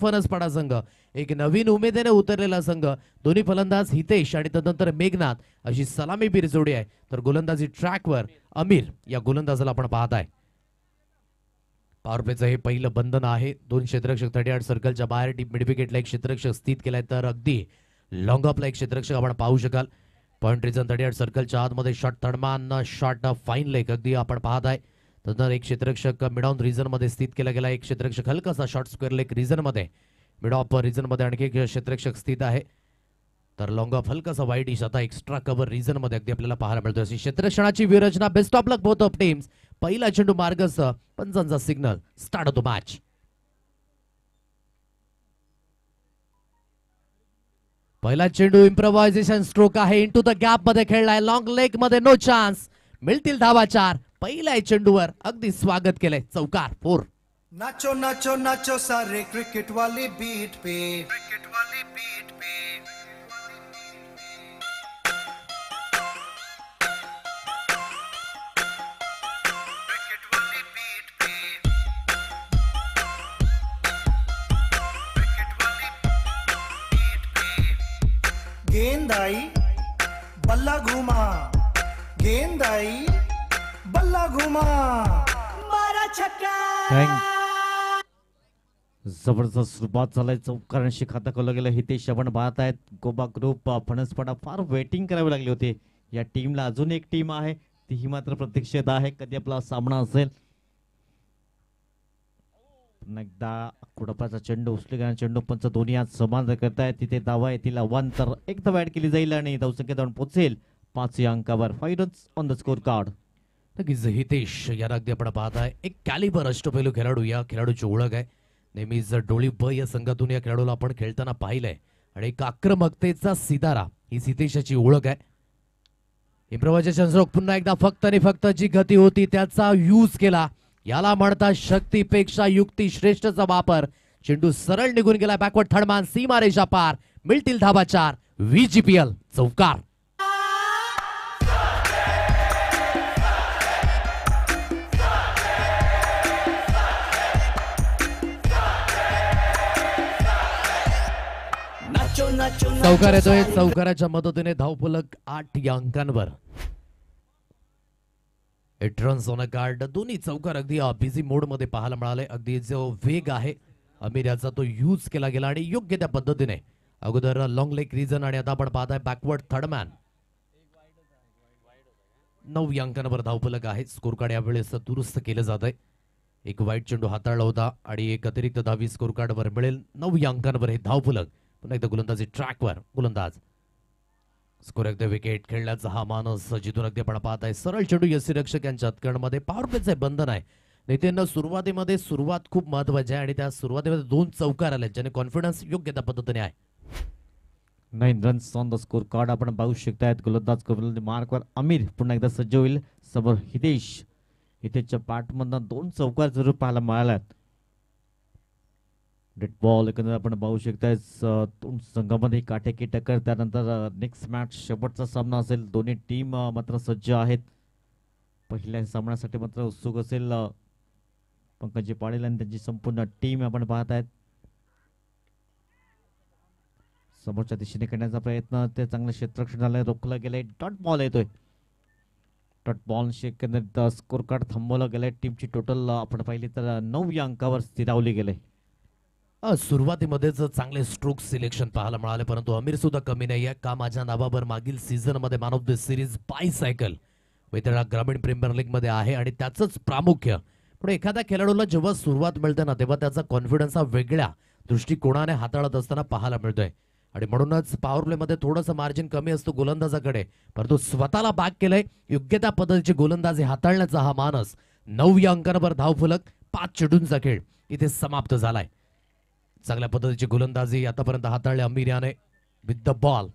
फणसपाडा संघ एक नवीन उमेदीने उतरलेला संघ, दोन्ही फलंदाज हितेश आणि त्यानंतर मेघनाथ अशी सलामीवीर जोडी आहे. तर गोलंदाजी ट्रॅकवर अमीर या गोलंदाजाला आपण पाहताय. पॉवर प्लेचं हे पहिलं बंधन आहे. दोन क्षेत्ररक्षक 38 सर्कलच्या बाहेर टीम मिडविकेटला एक क्षेत्ररक्षक स्थित केलाय, तर अगदी लॉंग ऑफला एक क्षेत्ररक्षक आपण पाहू शकाल. पॉइंट रिजन 38 सर्कलच्या आतमध्ये shot third man shot fine leg अगदी आपण पाहताय. तर एक क्षेत्ररक्षक मिड ऑन रिजन मध्ये स्थित केला गेला, एक क्षेत्ररक्षक हलकासा शॉर्ट स्क्वेअर लेग रिजन मध्ये, मिड ऑफ रिजन मध्ये आणखी एक क्षेत्ररक्षक स्थित आहे. तर लॉंग ऑफ हलकासा वाईट इश आता एक्स्ट्रा कव्हर रिजन मध्ये अगदी आपल्याला पाहायला मिळतो. अशी क्षेत्ररक्षणाची विरचना. Best of luck both of teams. पहिला चेंडू मार्गसह पंचांचा सिग्नल. स्टार्ट होतो मॅच. पहिला चेंडू इम्प्रोव्हायझेशन स्ट्रोक आहे. इनटू द गॅप मध्ये खेळलाय, लॉंग लेग मध्ये नो चान्स. मिळतील धावा 4. पहिल्या चेंडूवर अगदी स्वागत केलंय. चौकार 4. नाचो नाचो नाचो सारे क्रिकेट वाली बीट पे, क्रिकेट वाली बीट पे. क्रिकेट वाली बीट पे, क्रिकेट वाली बीट पे. गेंद आई बल्ला घुमा, गेंद आई बल्ला घुमा, मारा छक्का. जबरदस्त सुरुवात झालाय. चौकारांशी खाता खोललं गेलं. हितेश आपण पाहत आहेत. गोबा ग्रुप फणसपाडा फार वेटिंग करावी लागली होती. या टीमला अजून एक टीम आहे, तीही मात्र प्रतीक्षेत आहे कधी आपला सामना असेल. पुन्हा एकदा कुडपाचा चेंडू उचले गेला. चेंडू पंच दोन्ही आज समान करतायत. तिथे धावा येतील आव्हान, तर एक धावा ऍड केली जाईल आणि धावसंख्या जाऊन पोहोचेल 5 या अंकावर. 5 runs on the score card. नक्कीच हितेश याला अगदी आपण पाहताय. एक कॅलिबर अष्टपैलू खेळाडू, या खेळाडूची ओळख आहे. नेहमीच डोळी ब या संघातून या खेळाडूला आपण खेळताना पाहिलंय आणि एक आक्रमकतेचा सितारा ही हितेशाची ओळख आहे. इम्प्रोव्हायझेशन स्ट्रोक पुन्हा एकदा फक्त आणि फक्त जी गती होती त्याचा यूज केला. याला म्हणतात शक्तीपेक्षा युक्ती श्रेष्ठचा वापर. चेंडू सरळ निघून गेला. बॅकवर्ड थर्डमॅन सीमारेषा पार. मिळतील धावा 4. VGPL चौकार. चौकार येतोय. चौकाराच्या मदतीने धावफलक 8 या अंकांवर. 8 रन्स ऑन अ कार्ड. दोन्ही चौकार अगदी बिझी मोड मध्ये पाहायला मिळाले. अगदी जो वेग आहे अमीर याचा तो यूज केला गेला आणि योग्य त्या पद्धतीने. अगोदर लॉंग लेग रिजन आणि आता आपण पाहताय बॅकवर्ड थर्डमॅन. 9 या अंकांवर धावफलक आहे. स्कोर कार्ड यावेळेस दुरुस्त केलं जात आहे. एक वाईट चेंडू हाताळला होता आणि एक अतिरिक्त धावी स्कोर कार्डवर मिळेल. 9 या अंकांवर हे धावफलक. पुन्हा एकदा गोलंदाजी ट्रॅकवर. गोलंदाज स्कोर एकदा विकेट खेळण्याचा हा मानस जिथून अगदी आपण पाहताय. सरळ चेंडू यष्टीरक्षक यांच्या हातकणमध्ये. पॉवर प्लेचे बंधन आहे. नितीन सुरुवात खूप महत्वाची आहे आणि त्या सुरुवातीमध्ये 2 चौकार आले ज्याने कॉन्फिडन्स योग्य त्या पद्धतीने आहे. 9 runs on the score card आपण पाहू शकतायत. गोलंदाज मार्कवर अमीर पुन्हा एकदा सज्ज होईल. समोर हितेश. हितेशच्या पाठमधून 2 चौकार जरूर पाहायला मिळाल्यात. डेट बॉल एकंदर आपण पाहू शकताय. दोन संघामध्ये काटेकी टक्कर. त्यानंतर नेक्स्ट मॅच शेवटचा सामना असेल. दोन्ही टीम मात्र सज्ज आहेत. पहिल्या सामन्यासाठी मात्र उत्सुक असेल पंकजी पाटील आणि त्यांची संपूर्ण टीम आपण पाहत आहेत. समोरच्या दिशेने खेळण्याचा प्रयत्न. ते चांगलं क्षेत्ररक्षण झालंय. रोखलं गेलंय. डॉट बॉल येतोय. डॉट बॉल एकंदरीत स्कोर कार्ड थांबवलं गेलंय. टीमची टोटल आपण पाहिली तर 9 या अंकावर स्थिरावली गेले. सुरुवातीमध्येच चांगले स्ट्रोक सिलेक्शन पाहायला मिळाले, परंतु अमीर सुद्धा कमी नाहीये. का माझ्या नावावर मागील सीझन मध्ये man of the series bicycle वेतळा ग्रामीण प्रीमियर लीग मध्ये आहे आणि त्याचंच प्रामुख्य. पण एखाद्या खेळाडूला जेव्हा सुरुवात मिळते ना तेव्हा त्याचा कॉन्फिडन्स हा वेगळ्या दृष्टिकोनाने हाताळत असताना पाहायला मिळतोय आणि म्हणूनच पॉवर प्ले मध्ये थोडंसं मार्जिन कमी असतो गोलंदाजाकडे, परंतु स्वतःला बाग केलंय. योग्य त्या पद्धतीची गोलंदाजी हाताळण्याचा हा मानस. 9 या अंकांवर धावफलक. 5 चेंडूंचा खेळ इथे समाप्त झालाय. चांगल्या पद्धतीची गोलंदाजी आतापर्यंत हाताळली अमीर याने. विथ द बॉल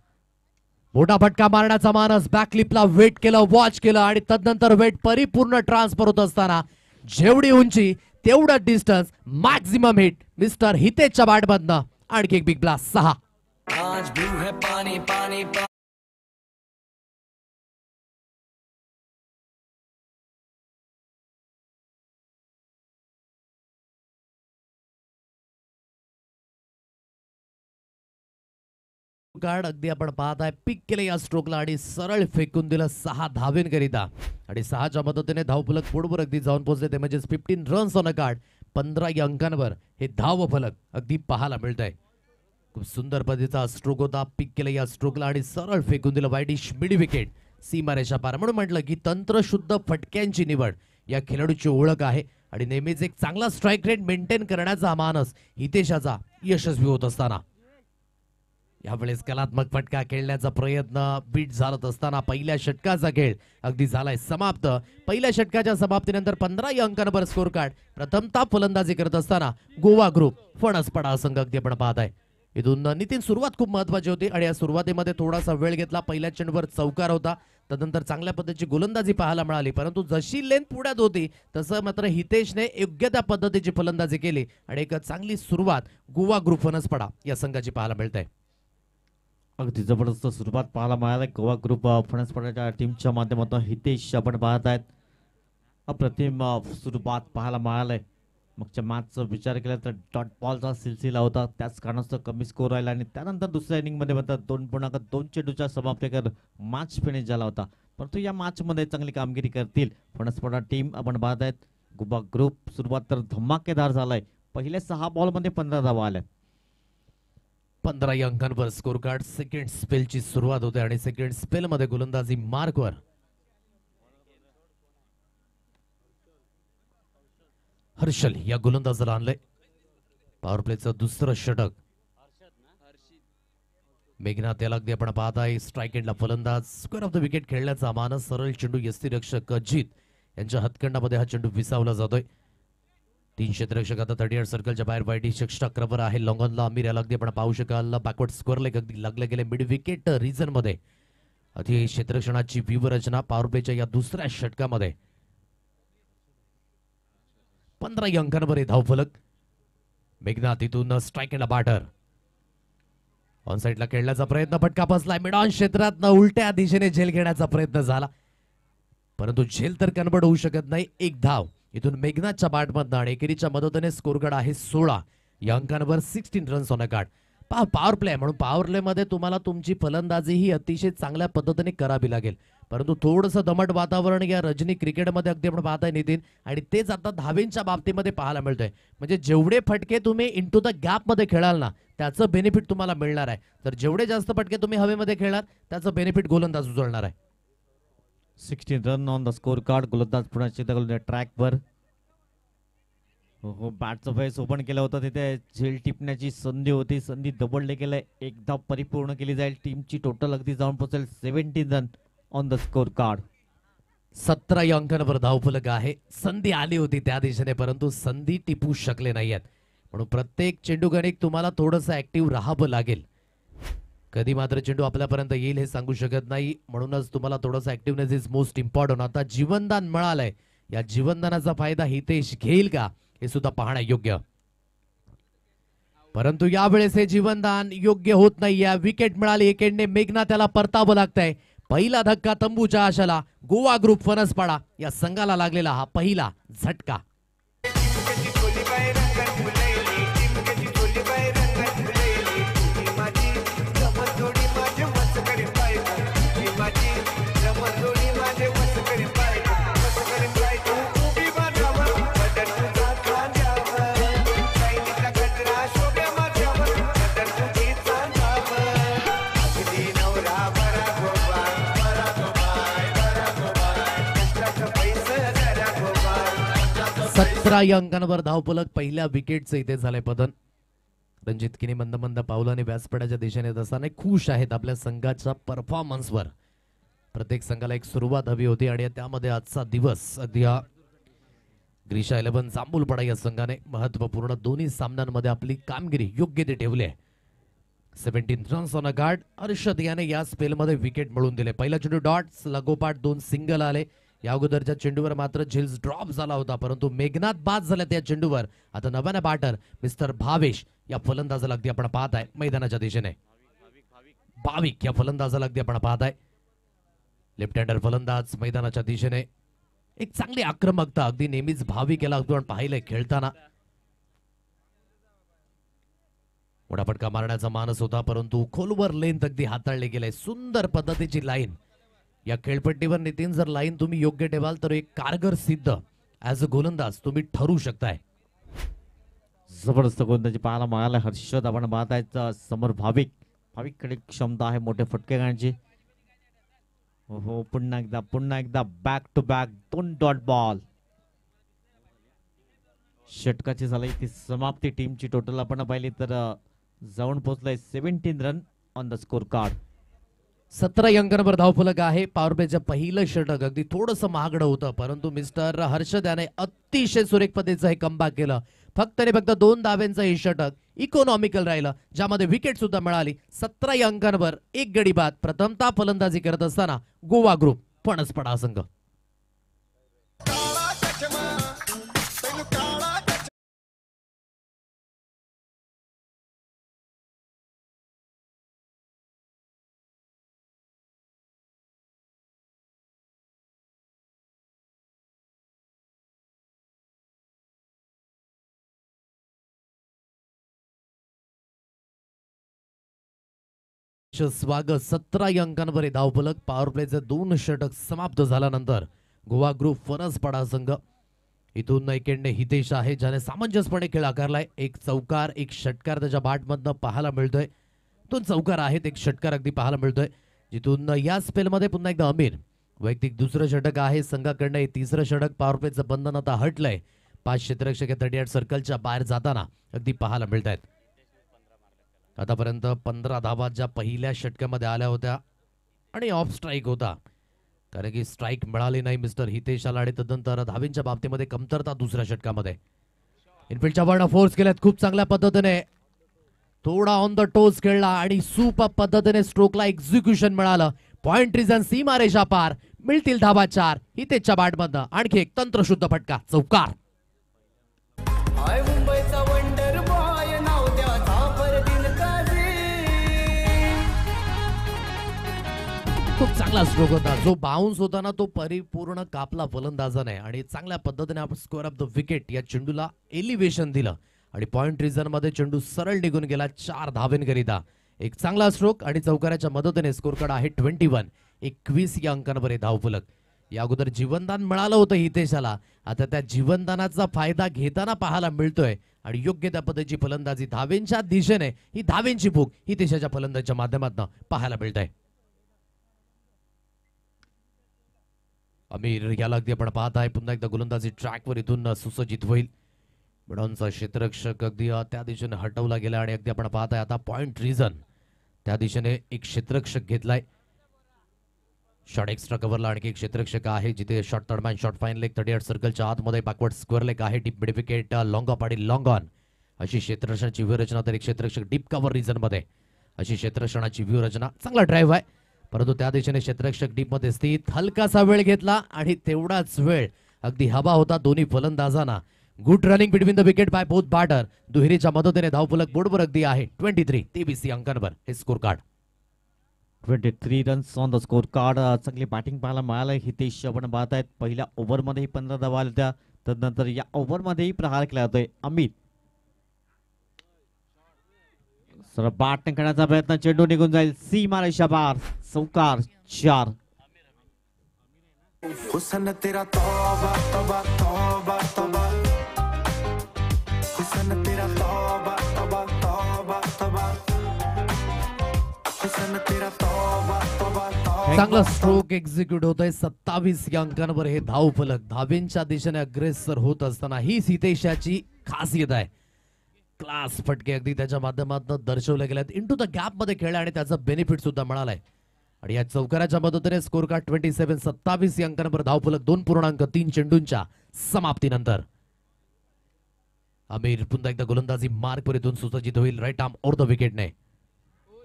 मोठा फटका मारण्याचा मानस. बॅकलिपला वेट केलं, वॉच केलं आणि तदनंतर वेट परिपूर्ण ट्रान्सफर होत असताना जेवढी उंची तेवढं डिस्टन्स मॅक्झिमम हिट मिस्टर हितेशच्या बॅटमधनं. आणखी एक बिग ब्लास्ट 6. आज ब्लू है पानी पानी कार्ड अगदी आपण पाहत आहे पिक केले या स्ट्रोकला आणि सरळ फेकून दिलं 6 धावेंकरिता आणि 6च्या मदतीने धावफलक बोर्डवर अगदी जाऊन पोहोचले ते म्हणजे 15 रन्स ऑन अ कार्ड. 15 या अंकांवर हे धावफलक अगदी पाहायला मिळत आहे. खूप सुंदर पद्धतीचा स्ट्रोक होता. पिक केलं या स्ट्रोकला आणि सरळ फेकून दिलं वाईडिश मिड विकेट सीमारेषा पार. म्हणून म्हटलं की तंत्रशुद्ध फटक्यांची निवड या खेळाडूची ओळख आहे आणि नेहमीच एक चांगला स्ट्राईक रेट मेंटेन करण्याचा मानस हितेशाचा यशस्वी होत असताना यावेळेस कलात्मक फटका खेळण्याचा प्रयत्न बीट झालत असताना पहिल्या षटकाचा खेळ अगदी झालाय समाप्त. पहिल्या षटकाच्या समाप्तीनंतर 15 या अंकांवर स्कोर कार्ड. प्रथमतः फलंदाजी करत असताना गोवा ग्रुप फणसपडा संघ अगदी आपण पाहत आहे. इथून नितीन सुरुवात खूप महत्वाची होती आणि या सुरुवातीमध्ये थोडासा वेळ घेतला. पहिल्या चेंडूवर चौकार होता. तदनंतर चांगल्या पद्धतीची गोलंदाजी पाहायला मिळाली परंतु जशी लेन पुढ्यात होती तसं मात्र हितेशने योग्य त्या पद्धतीची फलंदाजी केली आणि एक चांगली सुरुवात गोवा ग्रुप फणसपडा या संघाची पाहायला मिळते. अगदी जबरदस्त सुरुवात पाहायला मिळाली गोवा ग्रुप फणसपडाच्या टीमच्या माध्यमातून. हितेश आपण पाहत आहेत अप्रतिम सुरुवात पाहायला मिळालंय. मागच्या मॅचचा विचार केला तर डॉट बॉलचा सिलसिला होता त्याच कारणास्तव कमी स्कोर राहिला आणि त्यानंतर दुसऱ्या इनिंगमध्ये मात्र 2.2 चेंडूच्या समाप्तीकर मॅच फिनिश झाला होता. परंतु या मॅचमध्ये चांगली कामगिरी करतील फणसपडा टीम आपण पाहत आहेत. गोवा ग्रुप सुरुवात तर धमाकेदार झालाय. पहिल्या 6 बॉलमध्ये 15 धावा आल्या. 15 या अंकांवर स्कोर कार्ड. सेकंड स्पेलची सुरुवात होते आणि सेकंड स्पेल मध्ये गोलंदाजी मार्कवर हर्षल या गोलंदाजाला आणलंय. पॉवर प्लेचं दुसरं षटक. मेघनाथ याला अगदी आपण पाहत आहे स्ट्राईक एंडला फलंदाज. स्क्वेअर ऑफ द विकेट खेळण्याचा मानस. सरळ चेंडू यष्टीरक्षक अजित यांच्या हातखंडामध्ये हा चेंडू विसावला जातोय. 3 क्षेत्ररक्षक आता 38 सर्कलच्या बाहेर वाईडी षटकावर आहे. लॉंगॉनला अमीर याला अगदी आपण पाहू शकाल बॅकवर्ड स्क्वेअर लेग अगदी लागले गेले मिड विकेट रिजन मध्ये. अति क्षेत्ररक्षणाची व्यूहरचना पॉवर प्लेच्या या दुसऱ्या षटकामध्ये. 15 या अंकांवर हे धावफलक. मेघनाथ इथून स्ट्राईक एंड बॅटर ऑन साईडला खेळण्याचा प्रयत्न. फटका बसलाय मिड ऑन क्षेत्रात उलट्या दिशेने झेल घेण्याचा प्रयत्न झाला परंतु झेल तर कन्वर्ट होऊ शकत नाही. एक धाव इथून मेघनाथच्या बॅटमधनं आणि एकेरीच्या मदतीने स्कोर कार्ड आहे 16 या अंकांवर 16 runs on a card. Power play म्हणून पॉवर प्ले मध्ये तुम्हाला तुमची फलंदाजी ही अतिशय चांगल्या पद्धतीने करावी लागेल परंतु थोडंसं दमट वातावरण या रजनी क्रिकेटमध्ये अगदी आपण पाहताय नितीन आणि तेच आता धावेंच्या बाबतीमध्ये पाहायला मिळतंय. म्हणजे जेवढे फटके तुम्ही इंटू द गॅप मध्ये खेळाल ना त्याचं बेनिफिट तुम्हाला मिळणार आहे. तर जेवढे जास्त फटके तुम्ही हवेमध्ये खेळणार त्याचं बेनिफिट गोलंदाज उचलणार आहे. 16 run on the score card. गोलंदाज पुन्हा एकदा ट्रॅकवर. हो बॅटचं फेस ओपन केलं होतं तिथे झेल टिपण्याची संधी होती. संधी दबडले गेले. एकदा परिपूर्ण केली जाईल. टीमची टोटल अगदी जाऊन पोहोचेल 17 run on the score card. 17 या अंकांवर धावफलक आहे. संधी आली होती त्या दिशेने परंतु संधी टिपू शकले नाहीयेत म्हणून प्रत्येक चेंडू गणिक तुम्हाला थोडंसं ऍक्टिव्ह राहावं लागेल. कधी मात्र चेंडू आपल्यापर्यंत येईल हे सांगू शकत नाही म्हणूनच तुम्हाला थोडंसं ऍक्टिव्हनेस इज मोस्ट इम्पॉर्टंट. आता जीवनदान मिळालंय. या जीवनदानाचा फायदा हितेश घेईल का हे सुद्धा पाहण्या योग्य परंतु यावेळेस हे जीवनदान योग्य होत नाही. या विकेट मिळाली एकेडने मेघना त्याला परतावं लागतंय. पहिला धक्का तंबूच्या आशाला. गोवा ग्रुप फणसपाडा या संघाला लागलेला हा पहिला झटका. या अंकांवर धावफलक. पहिल्या विकेटचं इथे झालंय पतन. रणजित किनी मंद मंद पावलाने व्यासपीठाच्या दिशेने येत असताना खुश आहेत आपल्या संघाच्या परफॉर्मन्सवर. प्रत्येक संघाला एक सुरुवात हवी होती आणि त्यामध्ये आजचा दिवस अगदी ग्रीशा 11 जांभूलपडा या संघाने महत्वपूर्ण दोन्ही सामन्यांमध्ये आपली कामगिरी योग्य ते ठेवली आहे. 17 runs on a card. Arshad याने या स्पेलमध्ये विकेट मिळवून दिले. पहिला चेंडू डॉट्स लागोपाठ 2 सिंगल आले. या अगोदरच्या चेंडूवर मात्र झेल्स ड्रॉप झाला होता परंतु मेघनाथ बाद झाला त्या चेंडूवर. आता नव्याने बॅटर मिस्टर भावेश या फलंदाजाला अगदी आपण पाहत आहे मैदानाच्या दिशेने. भाविक या फलंदाजाला अगदी आपण पाहत आहे. लेफ्ट हँडर फलंदाज मैदानाच्या दिशेने. एक चांगली आक्रमकता अगदी नेहमीच भाविक याला आपण पाहिलंय खेळताना. मोठा फटका मारण्याचा मानस होता, परंतु खोलवर लेंथ अगदी हाताळले गेले. सुंदर पद्धतीची लाईन या खेळपट्टीवर. नितीन, जर लाईन तुम्ही योग्य ठेवाल तर एक कारगर सिद्ध ऍज अ गोलंदाज तुम्ही ठरू शकताय. जबरदस्त गोलंदाजी पाहायला मिळाला. हर्षद आपण पाहत आहेत समोर भाविककडे क्षमता आहे मोठे फटके काढण्याची. हो, पुन्हा एकदा back to back 2 dot ball. षटकाची झाली ती समाप्ती. टीमची टोटल आपण पाहिली तर जाऊन पोहोचलाय 17 run on the score card. 17 अंकांवर धावफलक आहे. पॉवर प्लेचं पहिलं षटक अगदी थोडंसं महागडं होतं, परंतु मिस्टर हर्षद याने अतिशय सुरेख पद्धतीचं हे कमबॅक केलं. फक्त 2 धाब्यांचं हे षटक इकॉनॉमिकल राहिलं, ज्यामध्ये विकेट सुद्धा मिळाली. 17 अंकांवर 1 गडी बाद. प्रथमतः फलंदाजी करत असताना गोवा ग्रुप फणसपडा संघ. स्वागत. 17 अंकांवर धावफलक. पॉवर प्लेचे 2 षटक समाप्त झाल्यानंतर गोवा ग्रुप फणसपडा संघ. इथून एकेंडने हितेश आहे, ज्याने सामंजस्यपणे खेळ आकारलाय. एक चौकार, एक षटकार त्याच्या बॅटमधनं पाहायला मिळतोय. 2 चौकार आहेत, एक षटकार अगदी पाहायला मिळतोय. जिथून या स्पेलमध्ये पुन्हा एकदा अमीर वैयक्तिक दुसरं षटक आहे संघाकडनं. हे तिसरं षटक. पॉवर प्लेचं बंधन आता हटलंय. 5 क्षेत्ररक्षक 38 सर्कलच्या बाहेर जाताना अगदी पाहायला मिळत आहेत. आतापर्यंत 15 धावा ज्या पहिल्या षटकामध्ये आल्या होत्या आणि ऑफ स्ट्राईक होता, कारण की स्ट्राईक मिळाली नाही मिस्टर हितेशाला. आणि तदनंतर धावींच्या बाबतीमध्ये कमतरता दुसऱ्या षटकामध्ये. इनफिल्डच्या वरनं फोर्स केल्यात खूप चांगल्या पद्धतीने. थोडा ऑन द टोस खेळला आणि सुपर पद्धतीने स्ट्रोकला एक्झिक्युशन मिळालं. पॉइंट रिझन सीमारेषा पार. मिळतील धावा 4. हितेशच्या बॅटमधनं आणखी एक तंत्रशुद्ध फटका, चौकार. मुंबईचा वंडर बॉय नाव त्याचा परदिन काजी. खूप चांगला स्ट्रोक होता. जो बाउन्स होता ना, तो परिपूर्ण कापला फलंदाजाने आणि चांगल्या पद्धतीने आपण स्कोअर ऑफ द विकेट या चेंडूला एलिव्हेशन दिलं आणि पॉइंट रिझन मध्ये चेंडू सरळ निघून गेला 4 धावेंकरिता. एक चांगला स्ट्रोक आणि चौकाराच्या मदतीने स्कोर कार्ड आहे 21. 21 या अंकांवर धावफलक. या अगोदर जीवनदान मिळालं होतं हितेशाला. आता त्या जीवनदानाचा फायदा घेताना पाहायला मिळतोय आणि योग्य त्या पद्धतीची फलंदाजी धावेंच्या दिशेने, ही धावेंची भूक हितेशाच्या फलंदाजीच्या माध्यमातून पाहायला मिळत आहे. अमीर याला अगदी आपण पाहत आहे पुन्हा एकदा गोलंदाजी ट्रॅकवर इथून सुसज्जित होईल. मिडॉनचा क्षेत्ररक्षक अगदी त्या दिशेने हटवला गेला आणि अगदी आपण पाहत आहे आता पॉइंट रिझन त्या दिशेने एक क्षेत्ररक्षक घेतलाय. शॉर्ट एक्स्ट्रा कव्हरला आणखी एक क्षेत्ररक्षक आहे, जिथे short third man, short fine leg 38 सर्कलच्या आतमध्ये बॅकवर्ड स्क्वेअर लेग आहे. Deep mid wicket, long of आणि लॉंग ऑन अशी क्षेत्ररक्षणाची व्यूहरचना. तर एक क्षेत्ररक्षक डीप कव्हर रिझन मध्ये अशी क्षेत्ररक्षणाची व्यूहरचना. चांगला ड्राईव्ह आहे, परंतु त्या दिशेने क्षेत्ररक्षक डीप मध्ये स्थित. हलकासा वेळ घेतला आणि तेवढाच वेळ अगदी हवा होता दोन्ही फलंदाजांना. Good running between the wicket by both batter. दुहेरीच्या मदतीने धावफलक बोर्डवर अगदी आहे 23. 23 अंकांवर हे score card. 23 runs on the score card. चांगली बॅटिंग पाहायला मिळालं. हितेश आपण पाहत आहेत पहिल्या ओव्हरमध्येही 15 धावा आल्या होत्या. तदनंतर या ओव्हरमध्येही प्रहार केला जातोय. अमित सर बॅटिंग करण्याचा प्रयत्न, चेंडू निघून जाईल सीमारेषा पार. चौकार 4. हुसन तेरा तौबा तौबा तौबा तौबा. हुसन तेरा तौबा तौबा तौबा तौबा. हुसन तेरा तौबा तौबा तौबा. चांगला स्ट्रोक एक्झिक्यूट होतोय. 27 या अंकांवर हे धावफलक. धावेंच्या दिशेने अग्रेसर होत असताना ही हितेशाची खासियत आहे. क्लास फटके अगदी त्याच्या माध्यमातून दर्शवले गेलेत. इंटू द गॅप मध्ये खेळला आणि त्याचा बेनिफिट सुद्धा मिळालाय. आणि या चौकाराच्या मदतीने स्कोर कार्ड 27. 27 या अंकांवर धावफलक. 2.3 चेंडूंच्या समाप्तीनंतर आमिर पुन्हा एकदा गोलंदाजी मार्कवर इथून सुसज्जित होईल. राईट आर्म ओव्हर द विकेटने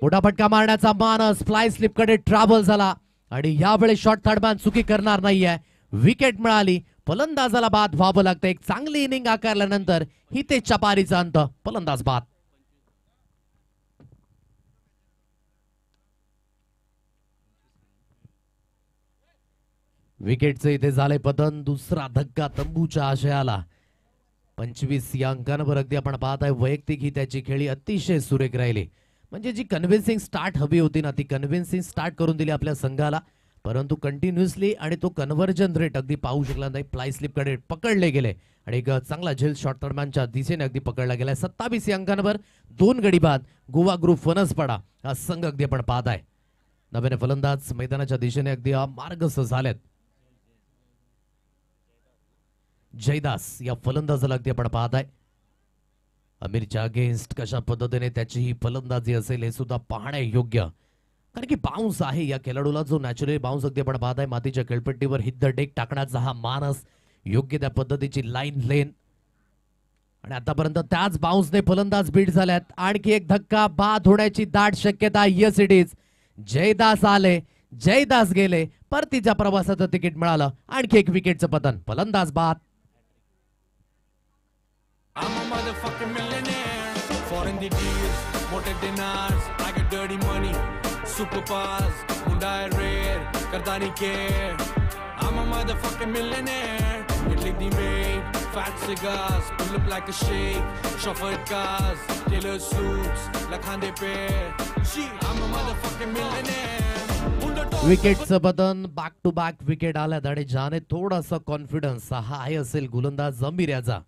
मोठा फटका मारण्याचा मानस. फ्लाय स्लिप कडे ट्रॅव्हल झाला आणि यावेळी शॉर्ट थर्ड मॅन चुकी करणार नाहीये. विकेट मिळाली. फलंदाजाला बाद व्हावं लागतं. एक चांगली इनिंग आकारल्यानंतर हितेशच्या पारीचा अंत. फलंदाज बाद. विकेटचे इथे झाले पतन. दुसरा धक्का तंबूच्या आशयाला. 25 या अंकांवर अगदी आपण पाहत आहे वैयक्तिक ही त्याची खेळी अतिशय सुरेख राहिली. म्हणजे जी कन्व्हिन्सिंग स्टार्ट हवी होती ना ती कन्व्हिन्सिंग स्टार्ट करून दिली आपल्या संघाला. परंतु कंटिन्युअसली आणि तो कन्व्हर्जन रेट अगदी पाहू शकला नाही. फ्लाय स्लिपकडे पकडले गेले आणि एक चांगला झेल शॉट दरम्यानच्या दिशेने अगदी पकडला गेलाय. 27 या अंकांवर 2 गडी बाद गोवा ग्रुप फणसपाडा हा संघ अगदी आपण पाहत आहे. नव्याने फलंदाज मैदानाच्या दिशेने अगदी मार्गस्थ झालेत. जयदास या फलंदाजाला अगदी आपण पाहत आहे. अमीरच्या अगेन्स्ट कशा पद्धतीने त्याची ही फलंदाजी असेल हे सुद्धा पाहण्यायोग्य. कारण की बाउन्स आहे या खेळाडूला जो नॅचरली बाउन्स अगदी आपण पाहत आहे. मातीच्या खेळपट्टीवर हिट द डेक टाकण्याचा हा मानस, योग्य त्या पद्धतीची लाईन लेन आणि आतापर्यंत त्याच बाउन्सने फलंदाज बीट झाल्यात. आणखी एक धक्का बाद होण्याची दाट शक्यता. Yes it is. जयदास आले, जयदास गेले, परतीच्या प्रवासाचं तिकीट मिळालं. आणखी एक विकेटचं पतन. फलंदाज बाद. I'm a motherfucking millionaire. Foreign the deals, motor dinars. I get dirty money, superpowers. Hyundai rare, karda nahi care. I'm a motherfucking millionaire. Italy the maid, fat cigars, pull up like a shake. Chauffeured cars, tailor suits, lakhande pair. Gee, I'm a motherfucking millionaire. विकेटचं बदन. Back to back wicket आल्यात आणि ज्याने थोडासा confidence high असेल गोलंदाज जमीर याचा.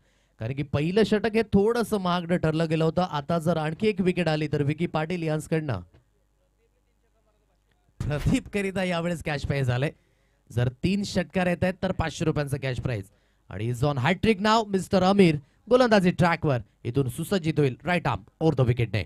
कारण की पहिलं षटक हे थोडंसं महागडं ठरलं गेलं होतं. आता जर आणखी एक विकेट आली तर विकी पाटील यांच्याकडनं प्रदीप करिता यावेळेस कॅश प्राइज आले. जर 3 षटकार येत आहेत तर 500 रुपयांचं कॅश प्राइज. आणि इज ऑन हॅट्रिक नाव मिस्टर अमीर. गोलंदाजी ट्रॅकवर इथून सुसज्जित होईल राईट आर्म ओव्हर द विकेटने.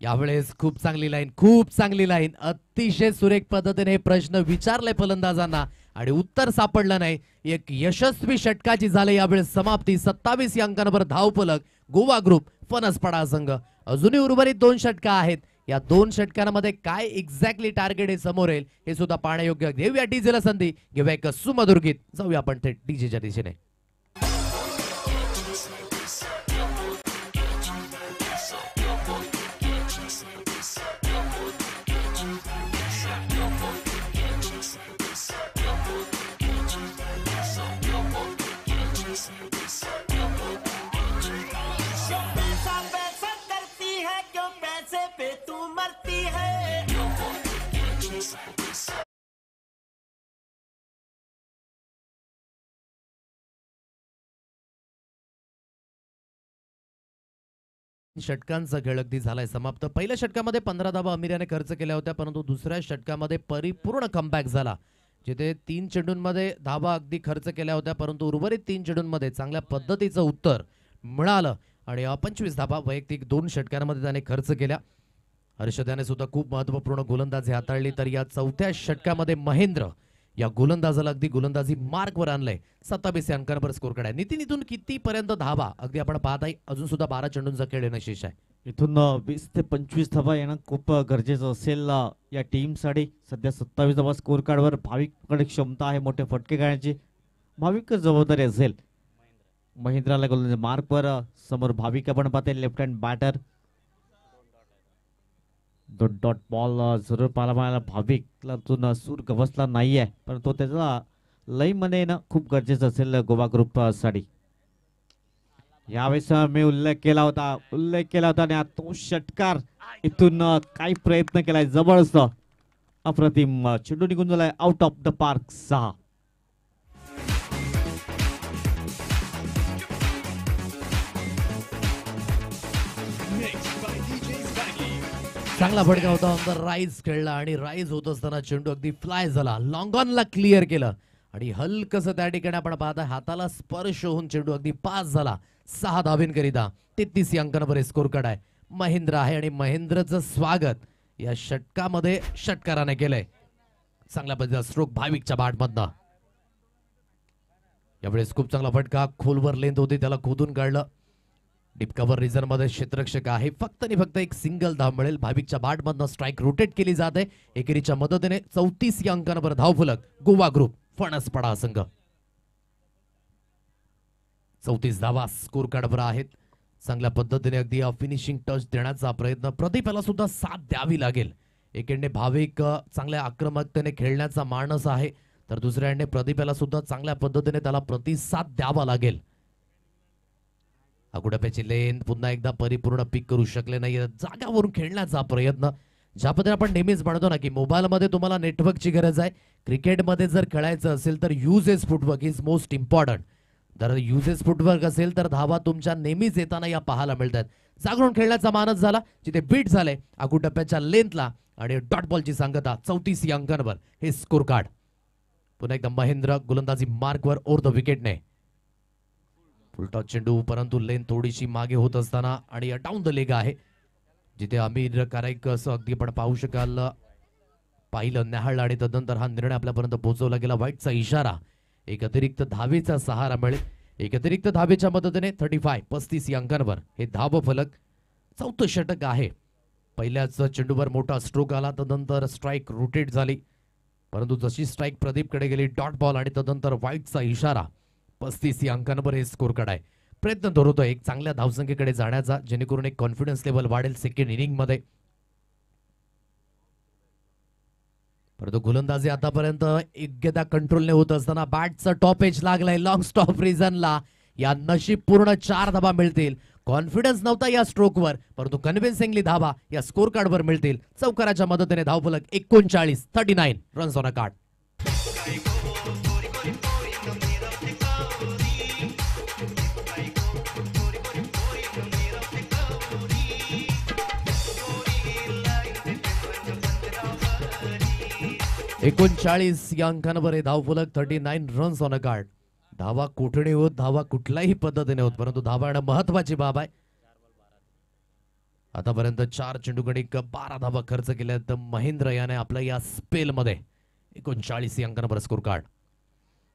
यावेळेस खूप चांगली लाईन, खूप चांगली लाईन. अतिशय सुरेख पद्धतीने प्रश्न विचारले फलंदाजांना आणि उत्तर सापडलं नाही. एक यशस्वी षटकाची झाले यावेळेस समाप्ती. 27 या अंकांवर धावफलक गोवा ग्रुप फणसपाडा संघ. अजूनही उर्वरित 2 षटका आहेत. या 2 षटकांमध्ये काय एक्झॅक्टली टार्गेट हे समोर येईल हे सुद्धा पाहण्यायोग्य. घेऊया डीजेला संधी, घेऊया एक सुमधुर गीत. जाऊया आपण थेट डीजेच्या दिशेने. पैसा पैसा करती है क्यों पैसे पे तू मरती है. षटकांचा खेळ अगदी झालाय समाप्त. पहिल्या षटकामध्ये 15 धावा अमीर याने खर्च केल्या होत्या, परंतु दुसऱ्या षटकामध्ये परिपूर्ण कमबॅक झाला. जिथे 3 चेंडूंमध्ये धावा अगदी खर्च केल्या होत्या, परंतु उर्वरित 3 चेंडूंमध्ये चांगल्या पद्धतीचं उत्तर मिळालं आणि 25 धावा वैयक्तिक 2 षटकांमध्ये त्याने खर्च केल्या. हर्षद याने सुद्धा खूप महत्वपूर्ण गोलंदाजी हाताळली. तर या 4थ्या षटकामध्ये महेंद्र या गोलंदाजाला अगदी गोलंदाजी मार्कवर आणलंय. 27 अंकांवर स्कोर काढाय. नितीन इथून कितीपर्यंत धावा अगदी आपण पाहत आहे. अजून सुद्धा 12 चेंडूंचा खेळ येणं शेष आहे. इथून 20 ते 25 धावा येणं खूप गरजेचं असेल या टीमसाठी. सध्या 27 धावा स्कोर कार्डवर भाविककडे क्षमता आहे मोठे फटके काढण्याची. भाविक जबाबदारी असेल. महेंद्राला गोलंदाजी मार्कवर. समोर भाविक आपण पाहते left hand batter. Dot ball जरूर पाहायला मिळाला. भाविकला सूर गवसला नाहीये, पण तो त्याचा लईमध्ये येणं खूप गरजेचं असेल गोवा ग्रुप साठी. यावेळेस मी उल्लेख केला होता आणि तो षटकार इथून काही प्रयत्न केलाय जबरदस्त अप्रतिम. चेंडू निघून झालाय आउट ऑफ द पार्क. 6 चांगला फटका होता. नंतर राईज खेळला आणि राईज होत असताना चेंडू अगदी फ्लाय झाला. लॉंग ऑनला क्लिअर केलं आणि हलकस त्या ठिकाणी आपण पाहता हाताला स्पर्श होऊन चेंडू अगदी पास झाला. 6 धाबींकरिता 33 अंकांवर स्कोर कार्ड आहे. महेंद्र आहे आणि महेंद्रचं स्वागत या षटकामध्ये षटकाराने केलंय. चांगल्या पद्धतीचा स्ट्रोक भाविकच्या बॅटमधनं. यावेळेस खूप चांगला फटका. खोलवर लेंथ होती, त्याला खोदून काढलं. डीप कव्हर रिझन मध्ये क्षेत्ररक्षक आहे. फक्त आणि फक्त एक सिंगल धाव मिळेल. भाविकच्या बॅटमधनं स्ट्राईक रोटेट केली जाते. एकेरीच्या मदतीने 34 या अंकांवर धावफलक गोवा ग्रुप फणसपाडा संघ. 34 धावा स्कोर कार्डवर आहेत. चांगल्या पद्धतीने अगदी फिनिशिंग टच देण्याचा प्रयत्न प्रदीपाला सुद्धा साथ द्यावी लागेल. एकेंडे भाविक चांगल्या आक्रमकतेने खेळण्याचा मानस आहे. तर दुसऱ्या एंडने प्रदीप याला सुद्धा चांगल्या पद्धतीने त्याला प्रतिसाद द्यावा लागेल. अगुडप्याची लेन पुन्हा एकदा परिपूर्ण पिक करू शकले नाही. जागावरून खेळण्याचा प्रयत्न, ज्या पद्धतीने आपण नेहमीच म्हणतो ना की मोबाईलमध्ये तुम्हाला नेटवर्कची गरज आहे, क्रिकेटमध्ये जर खेळायचं असेल तर uses footwork is most important. जर युजेस फुटवर्क असेल तर धावा तुमच्या नेहमीच येताना या पाहायला मिळतात. जागरून खेळण्याचा मानस झाला, जिथे बीट झाले अगुडप्याच्या लेंथला आणि डॉट बॉलची सांगता 34 अंकांवर हे स्कोर कार्ड. पुन्हा एकदा महेंद्र गोलंदाजी मार्कवर ओव्हर द विकेटने. फुलटॉस चेंडू, परंतु लेन थोडीशी मागे होत असताना आणि डाऊन द लेग आहे, जिथे आमिर काराईक असं अगदी आपण पाहू शकाल पाहिलं न्याहाळलं आणि तदनंतर हा निर्णय आपल्यापर्यंत पोहोचवला गेला. व्हाईटचा इशारा, एक अतिरिक्त धावेचा सहारा मिळेल. एक अतिरिक्त धावेच्या मदतीने 35 अंकांवर हे धाव फलक. चौथं षटक आहे. पहिल्याच चेंडूवर मोठा स्ट्रोक आला, तदनंतर स्ट्राईक रोटेट झाली, परंतु जशी स्ट्राईक प्रदीपकडे गेली डॉट बॉल आणि तदनंतर व्हाईटचा इशारा. 35 अंकांवर हे स्कोर कार्ड आहे. प्रयत्न धरतोय एक चांगल्या धावसंख्येकडे जाण्याचा, जेणेकरून एक कॉन्फिडन्स लेवल वाढेल सेकंड इनिंग मध्ये. परंतु गोलंदाजी आतापर्यंत योग्यता कंट्रोलने होत असताना बॅटचा टॉप एज लागलाय लॉंग स्टॉप रिझनला. या नशीबपूर्ण 4 धाबा मिळतील. कॉन्फिडन्स नव्हता या स्ट्रोकवर, परंतु कन्व्हिन्सिंगली धाबा या स्कोर कार्डवर मिळतील. चौकाराच्या मदतीने धावफलक 39 रन्स ऑन अ कार्ड. या अंकांवर हे धावफलक 39 रन्स ऑन अ कार्ड. धावा कुठे होत, धावा कुठल्याही पद्धतीने होत, परंतु धावा येणं महत्वाची बाब आहे. आतापर्यंत 4 चेंडूकडे 12 धावा खर्च केल्या तर महेंद्र याने आपल्या या स्पेलमध्ये 39 अंकांवर स्कोर कार्ड.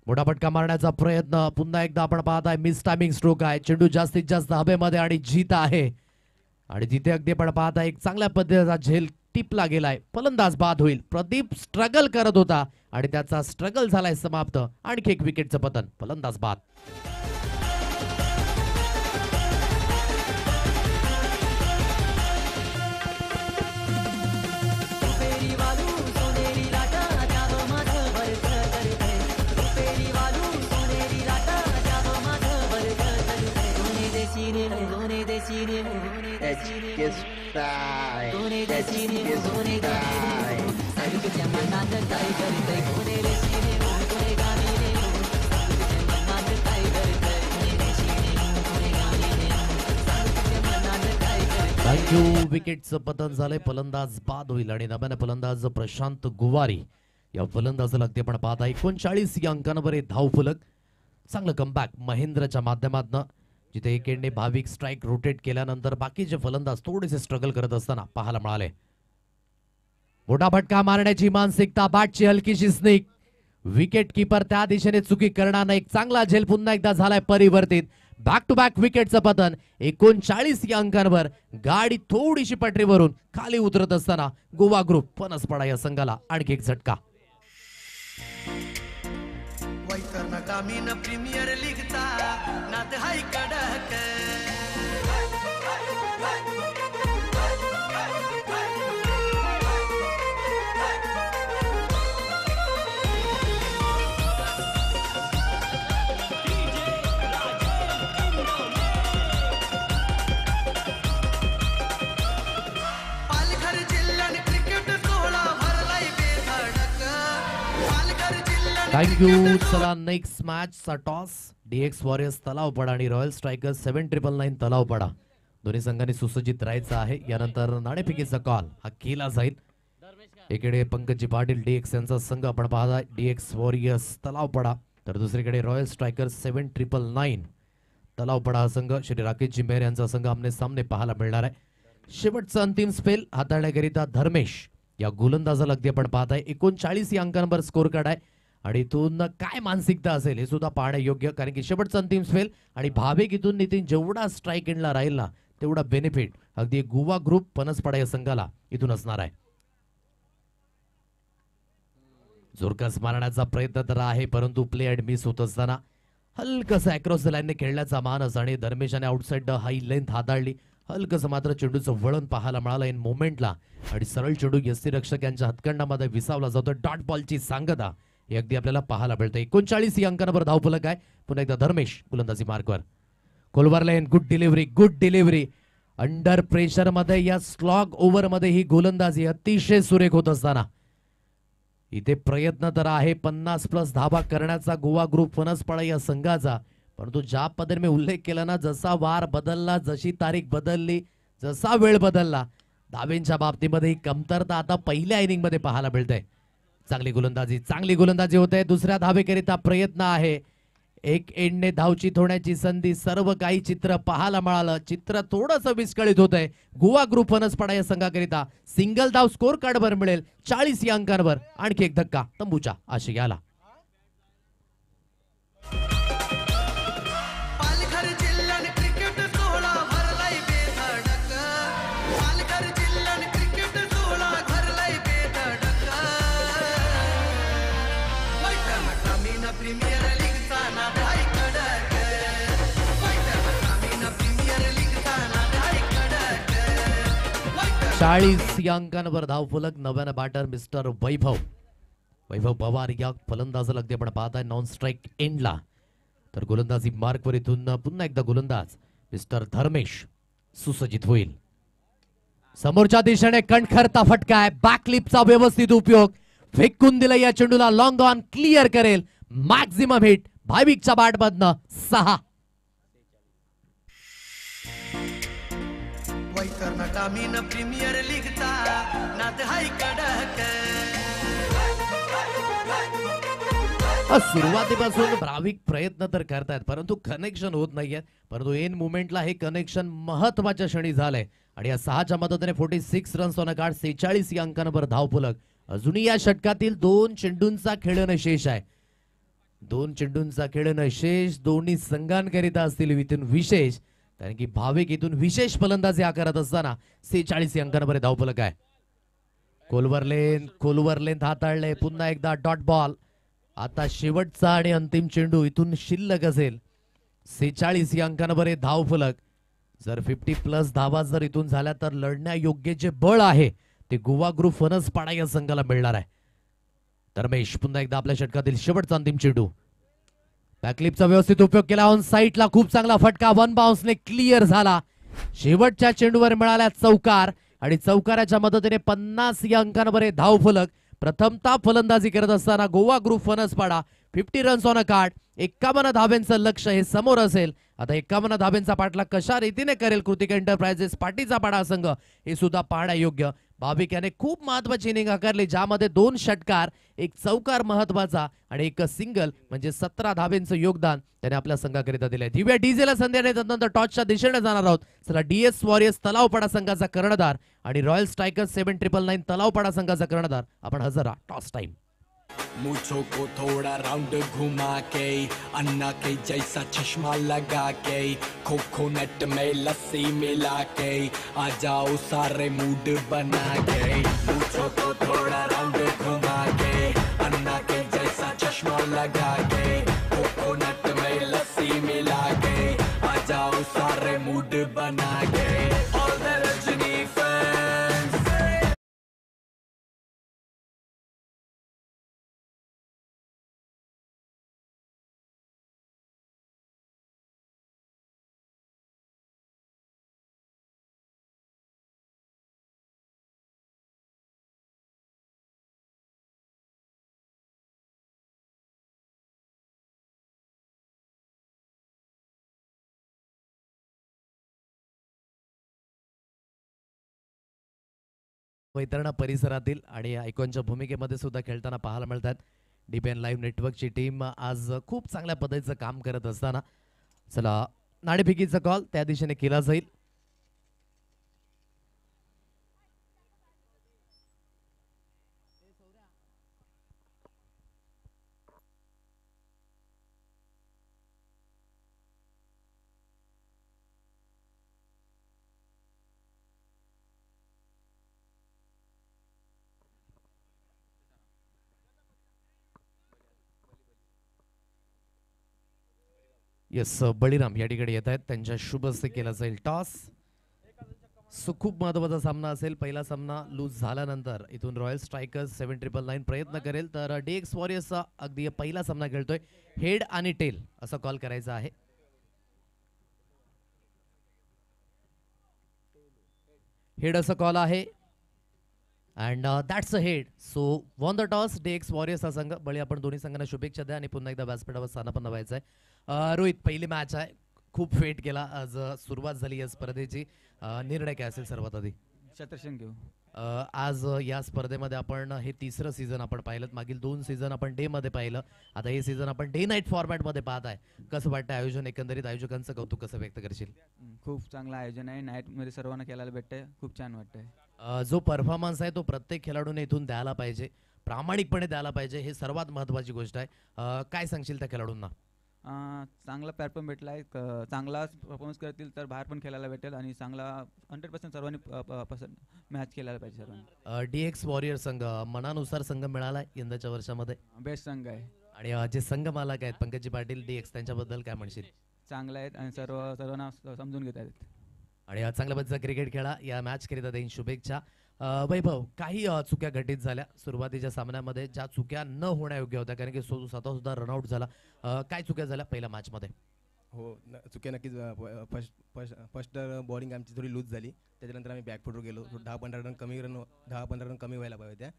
मोठा फटका मारण्याचा प्रयत्न, पुन्हा एकदा आपण पाहताय मिस टायमिंग स्ट्रोक आहे. चेंडू जास्तीत जास्त हवेमध्ये आणि जीत आहे, आणि तिथे अगदी आपण पाहताय एक चांगल्या पद्धतीचा झेल टिपला गेलाय. फलंदाज बाद होईल. प्रदीप स्ट्रगल करत होता आणि त्याचा स्ट्रगल झालाय समाप्त. आणखी एक विकेटचं पतन, फलंदाज बाद. थँक्यू. विकेटचं पतन झालंय, फलंदाज बाद होईल आणि नव्याने फलंदाज प्रशांत गुवारी या फलंदाजाला अगदी आपण पाहता 39 या अंकांवर हे धावफलक. चांगलं कमबॅक महेंद्रच्या माध्यमातून, जिथे एक एंडने भाविक स्ट्राईक रोटेट केल्यानंतर बाकीचे फलंदाज थोडेसे स्ट्रगल करत असताना पाहायला मिळाले. मोठा फटका मारण्याची मानसिकता, बॅटची हलकीशी स्निक. विकेट कीपर त्या दिशेने चुकी करणार नाही. एक चांगला झेल पुन्हा एकदा झालाय परिवर्तित. बॅक टू बॅक विकेटचं पतन. 39 या अंकांवर गाडी थोडीशी पटरीवरून खाली उतरत असताना गोवा ग्रुप फणसपाडा या संघाला आणखी एक झटका. वैतरणा कामीन प्रीमियर लीगचा नाद हाय कडक. पालघर जिल्ह्याने क्रिकेट सोहळा भरलाय बेधडक. पालघर जिल्ह्याने थँक्यू. चला नेक्स्ट मॅच चा टॉस. डीएक्स वॉरियर्स तलावपाडा आणि रॉयल स्ट्रायकर्स 7999 तलावपाडा. दोन्ही संघांनी सुसज्जित राहायचं आहे. यानंतर नाणेफेकीचा कॉल हा केला जाईल. एकीकडे पंकजी पाटील डीएक्स यांचा संघ आपण पाहताय डीएक्स वॉरियर्स तलावपाडा, तर दुसरीकडे रॉयल स्ट्रायकर्स 7999 तलावपाडा हा संघ श्री राकेशजी मेहर यांचा संघ आमने सामने पाहायला मिळणार आहे. शेवटचा अंतिम स्पेल हाताळण्याकरिता धर्मेश या गोलंदाजाला अगदी आपण पाहताय 39 या अंकांवर स्कोर कार्ड आहे, आणि इथून काय मानसिकता असेल हे सुद्धा पाहणं योग्य, कारण की शेवटचा अंतिम स्पेल आणि भाविक इथून नितीन जेवढा स्ट्राईक एंडला राहील ना तेवढा बेनिफिट अगदी गोवा ग्रुप फणसपाडा या संघाला इथून असणार आहे. जोरकस मारण्याचा प्रयत्न तर आहे, परंतु प्ले अँड मिस होत असताना हलकसं अक्रॉस द लाईनने खेळण्याचा मानस आणि धर्मेशाने आउटसाइड हाई लेंथ हाताळली. हलकसं मात्र चेंडूचं वळण पाहायला मिळालं इन मोमेंटला, आणि सरळ चेंडू यष्टीरक्षक यांच्या हातखंडामध्ये विसावला जातो. डॉट बॉलची सांगता हे अगदी आपल्याला पाहायला मिळतं. 39 या अंकांवर धावफलक आहे. पुन्हा एकदा धर्मेश गोलंदाजी मार्कवर. कोलवरलेन गुड डिलिव्हरी. अंडर प्रेशर मध्ये या स्लॉग ओव्हर मध्ये ही गोलंदाजी अतिशय सुरेख होत असताना इथे प्रयत्न तर आहे 50+ धावा करण्याचा गोवा ग्रुप फणसपाडा या संघाचा. परंतु ज्या पद्धतीने मी उल्लेख केला ना, जसा वार बदलला, जशी तारीख बदलली, जसा वेळ बदलला, धावेंच्या बाबतीमध्ये ही कमतरता आता पहिल्या इनिंग मध्ये पाहायला मिळते. चांगली गोलंदाजी होते. दुसऱ्या धावेकरिता प्रयत्न आहे. एक एंडने धावचीत होण्याची संधी, सर्व काही चित्र पाहायला मिळालं. चित्र थोडंसं विस्कळीत होत आहे. गोवा ग्रुप फणसपाडा या संघाकरिता सिंगल धाव स्कोर कार्डवर मिळेल 40 या अंकांवर. आणखी एक धक्का तंबूच्या आशयाला. पालघर जिल्ह्याने क्रिकेट सोहळा भरलाय बेधडक. पालघर जिल्ह्याने क्रिकेट सोहळा भरलाय बेधडक. ग्रामीण प्रीमियर लीगचा नाद आहे कडक. ग्रामीण प्रीमियर लीगचा नाद आहे कडक. 40 या अंकांवर धावफलक. नव्यानं बॅटर मिस्टर वैभव पवार या फलंदाजाला अगदी आपण पाहताय नॉन स्ट्राईक एंडला. तर गोलंदाजी मार्कवर इथून पुन्हा एकदा गोलंदाज मिस्टर धर्मेश सुसज्जित होईल. समोरच्या दिशेने कणखरता फटका आहे. बॅकलिपचा व्यवस्थित उपयोग. फेकून दिलं या चेंडूला. लॉंग ऑन क्लिअर करेल. मॅक्झिमम हिट भाविकच्या बॅटमधनं 6. वैतरणा ग्रामीण प्रीमियर लीगचा नाद आहे कडक. सुरुवातीपासून भाविक प्रयत्न तर करतायत, परंतु कनेक्शन होत नाहीये. परंतु एन मुवमेंटला हे कनेक्शन महत्वाच्या क्षणी झालंय आणि या 6च्या मदतीने 46 रन्स ऑन अ कार्ड. 46 या अंकांवर धावफलक. अजूनही या षटकातील 2 चेंडूंचा खेळणं शेष आहे. 2 चेंडूंचा खेळणं शेष दोन्ही संघांकरिता असतील इथून विशेष, कारण की भाविक इथून विशेष फलंदाजी करत असताना 46 या अंकांवर धावफलक आहे. कोलवरलेन हाताळले. पुन्हा एकदा डॉट बॉल. आता शेवटचा आणि अंतिम चेंडू इथून शिल्लक असेल. 46 या अंकांवर धावफलक. जर 50+ धावा जर इथून झाल्या तर लढण्यायोग्य जे बळ आहे ते गोवा ग्रुप फणसपाडा या संघाला मिळणार आहे. धर्मेश पुन्हा एकदा आपल्या षटकातील शेवटचा अंतिम चेंडू. बॅकलिपचा व्यवस्थित उपयोग केला. ऑन साईडला खूप चांगला फटका. 1 बाउन्सने क्लिअर झाला. शेवटच्या चेंडूवर मिळाला चौकार आणि चौकाराच्या मदतीने 50 या अंकांवर धावफलक. प्रथमतः फलंदाजी करत असताना Goa group Phansapada 50 runs on a card. 51 धाब्यांचं लक्ष हे समोर असेल. आता 51 धाब्यांचा पाठलाग कशा रीतीने करेल कृतिका एंटरप्राइजेस पाटीचा पाडा संघ हे सुद्धा पाहण्यायोग्य. भाविक याने खूप महत्वाची इनिंग आकारली, ज्यामध्ये 2 षटकार, 1 चौकार महत्वाचा आणि 1 सिंगल म्हणजे 17 धाब्यांचं योगदान त्याने आपल्या संघाकरिता दिलंय. दिव्या डीजेला संधी त्यानंतर टॉसच्या दिशेने जाणार आहोत. चला, DS वॉरियर्स तलावपाडा संघाचा कर्णधार आणि रॉयल स्ट्रायकर्स 7999 तलावपाडा संघाचा कर्णधार आपण हजर राहा. Toss time. मुझो को थोड़ा राउंड घुमा के अन्ना के जैसा चश्मा लगा के कोकोनट में लस्सी मिला के आ जाओ सारे मूड बना के. मुझो को थोड़ा राउंड घुमा के अन्ना के जैसा चश्मा लगा के कोकोनट में लस्सी मिला के आ जाओ सारे मूड बना के. All the Rajini fans. Vaitarna परिसरातील आणि आयकॉनच्या भूमिकेमध्ये सुद्धा खेळताना पाहायला मिळतात. DPN लाईव्ह नेटवर्कची टीम आज खूप चांगल्या पद्धतीचं काम करत असताना चला नाणेफेकीचा कॉल त्या दिशेने केला जाईल. येस, बळीराम या ठिकाणी येत आहेत. त्यांच्या शुभ हस्ते केला जाईल टॉस. सो खूप महत्त्वाचा सामना असेल. पहिला सामना लूज झाल्यानंतर इथून रॉयल स्ट्रायकर्स 7999 प्रयत्न करेल, तर DX वॉरियर्सचा अगदी पहिला सामना खेळतोय. हेड आणि टेल असा कॉल करायचा आहे. हेड असा कॉल आहे and that's a head. So won the toss DX warriors हा संघ. बळी आपण दोन्ही संघांना शुभेच्छा द्या आणि पुन्हा एकदा व्यासपीठावर स्थान पण व्हायचं आहे. रोहित, पहिली मॅच आहे, खूप फेट केला आज. सुरुवात झाली या स्पर्धेची. निर्णय काय असेल सर्वात आधी? शतरंग घेऊ. आज या स्पर्धेमध्ये आपण हे तिसरं सीझन आपण पाहिलं. मागील 2 सीझन आपण डे मध्ये पाहिलं, आता हे सीझन आपण डे नाईट फॉर्मॅट मध्ये पाहत आहे. कसं वाटतं आयोजन? एकंदरीत आयोजकांचं कौतुक कसं व्यक्त करशील? खूप चांगलं आयोजन आहे. नाईटमध्ये सर्वांना खेळायला भेटतंय. खूप छान वाटतंय. जो परफॉर्मन्स आहे तो प्रत्येक खेळाडूने इथून द्यायला पाहिजे, प्रामाणिकपणे द्यायला पाहिजे. हे सर्वात महत्त्वाची गोष्ट आहे. काय सांगशील त्या खेळाडूंना? चांगला प्लॅटफॉर्म भेटला आहे. चांगला परफॉर्मन्स करतील तर बाहेर पण खेळायला भेटेल आणि चांगला 100% सर्वांनी मॅच खेळायला पाहिजे सर्वांनी. DX वॉरियर संघ मनानुसार संघ मिळाला यंदाच्या वर्षामध्ये बेस्ट संघ आहे आणि जे संघ मालक आहेत पंकजी पाटील DX, त्यांच्याबद्दल काय म्हणशील? चांगला आहेत आणि सर्वांना समजून घेत आहेत. आणि चांगल्या पद्धतीचा क्रिकेट खेळा. या मॅच करिता देईन शुभेच्छा. वैभव, काही चुक्या घटित झाल्या सुरुवातीच्या सामन्यामध्ये, ज्या चुक्या न होण्यायोग्य होत्या, कारण की स्वतः सुद्धा रनआउट झाला. काय चुक्या झाल्या पहिल्या मॅचमध्ये? हो, चुक्या नक्कीच. फर्स्ट बॉलिंग आमची थोडी लूज झाली, त्याच्यानंतर आम्ही बॅकफुटवर गेलो. 10-15 रन कमी व्हायला पाहिजे त्या,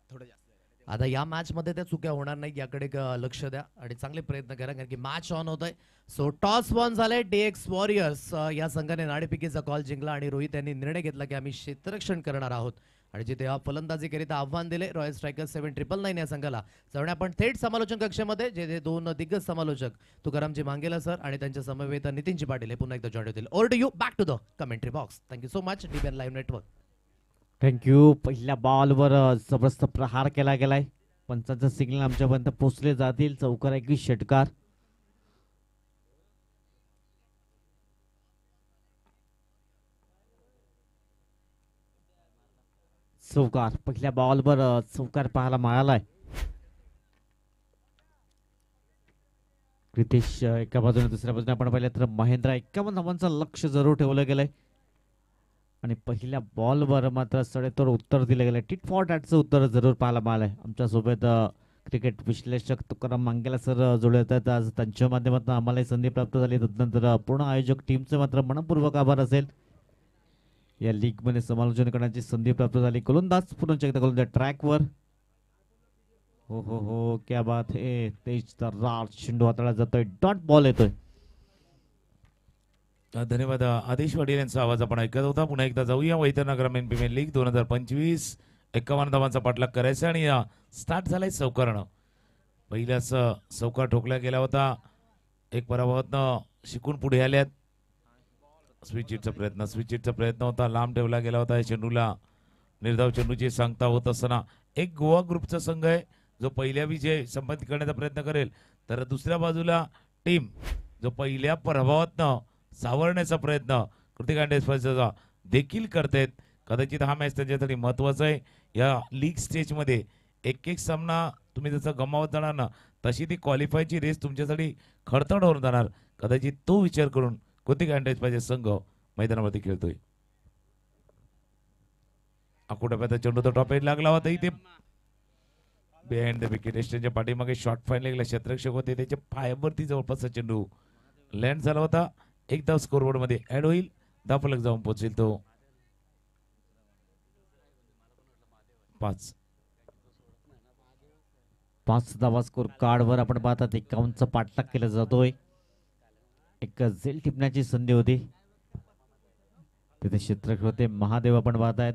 थोडं जास्त. आता या मॅच मध्ये त्या चुक्या होणार नाही याकडे लक्ष द्या आणि चांगले प्रयत्न करा, कारण की मॅच ऑन होत आहे. सो टॉस वॉन झाले. DX वॉरियर्स या संघाने नाणेफेकीचा कॉल जिंकला आणि रोहित यांनी निर्णय घेतला की आम्ही क्षेत्ररक्षण करणार आहोत आणि जिथे फलंदाजी करिता आव्हान दिले रॉयल स्ट्रायकर्स 7999 या संघाला. जाऊन आपण थेट समालोचन कक्षामध्ये, जे 2 दिग्गज समालोचक तुकारामजी मांगेला सर आणि त्यांच्या समवेत नितीनजी पाटील हे पुन्हा एकदा जॉईन होतील. Over to you, back to the commentary box. Thank you so much DBN live network. Thank you. पहिल्या बॉलवर जबरदस्त प्रहार केला गेलाय. पंचांचं सिग्नल आमच्यापर्यंत पोहोचले जातील. चौकार 21 षटकार. चौकार पहिल्या बॉलवर चौकार पाहायला मिळालाय. रितेश एका बाजूने, दुसऱ्या बाजूने आपण पाहिलं तर महेंद्र 51 धावांचं लक्ष जरूर ठेवलं गेलंय आणि पहिल्या बॉलवर मात्र सडेतोड उत्तर दिलं गेलं. टिट फॉर टॅटचं उत्तर जरूर पाहायला मिळालंय. आमच्यासोबत क्रिकेट विश्लेषक तुकाराम मांगेला सर जुळत आहेत. आज त्यांच्या माध्यमातून आम्हाला संधी प्राप्त झाली. तदनंतर पूर्ण आयोजक टीमचे मात्र मनपूर्वक आभार असेल. या लीग मध्ये समालोचन करण्याची संधी प्राप्त झाली. गोलंदाज पुन्हा एकदा गोलंदाज ट्रॅकवर. हो हो हो, क्या बात है. तेज तर्रार चेंडू हाताळला जातोय. डॉट बॉल येतोय. धन्यवाद. आदेश वडील यांचा आवाज आपण ऐकत होता. पुन्हा एकदा जाऊया. वैतरणा ग्रामीण प्रीमियर लीग 2025. 51 धावांचा पाठलाग करायचा आणि स्टार्ट झालाय चौकारानं. पहिल्याच चौकार ठोकला गेला होता. एक पराभवातनं शिकून पुढे आल्यात. स्विचिटचा प्रयत्न होता, लांब ठेवला गेला होता. या चेंडूला निर्धाव चेंडूची सांगता होत असताना एक गोवा ग्रुपचा संघ आहे जो पहिल्या विजय संपादित करण्याचा प्रयत्न करेल, तर दुसऱ्या बाजूला टीम जो पहिल्या पराभवातनं सावरण्याचा प्रयत्न कृतिक अंडेस्पर्सचा देखील करतायत. कदाचित हा मॅच त्यांच्यासाठी महत्वाचा आहे. या लीग स्टेजमध्ये एक सामना तुम्ही जसं गमावत जाणार ना, तशी ती क्वालिफायची रेस तुमच्यासाठी खडतड होऊन जाणार. कदाचित तो विचार करून कृतिक अंडेस्पर्सचा संघ मैदानावरती खेळतोय. आकुटप्याचा चेंडू तो टॉप एज लागला होता. इथे बिहाइंड द विकेट एस्टनच्या पाठीमागे शॉर्ट फाईन गेला. क्षेत्ररक्षक होते, त्याच्या पायावरती जवळपासचा चेंडू लँड झाला होता. एक धाव स्कोरबोर्ड मध्ये ऍड होईल. धावफलक जाऊन पोहोचेल तो 5 धावा स्कोर कार्डवर आपण पाहतात. 51चा पाठलाग केला जातोय. एक झेल टिपण्याची संधी होती तिथे. क्षेत्ररक्षक होते महादेव आपण पाहतायत.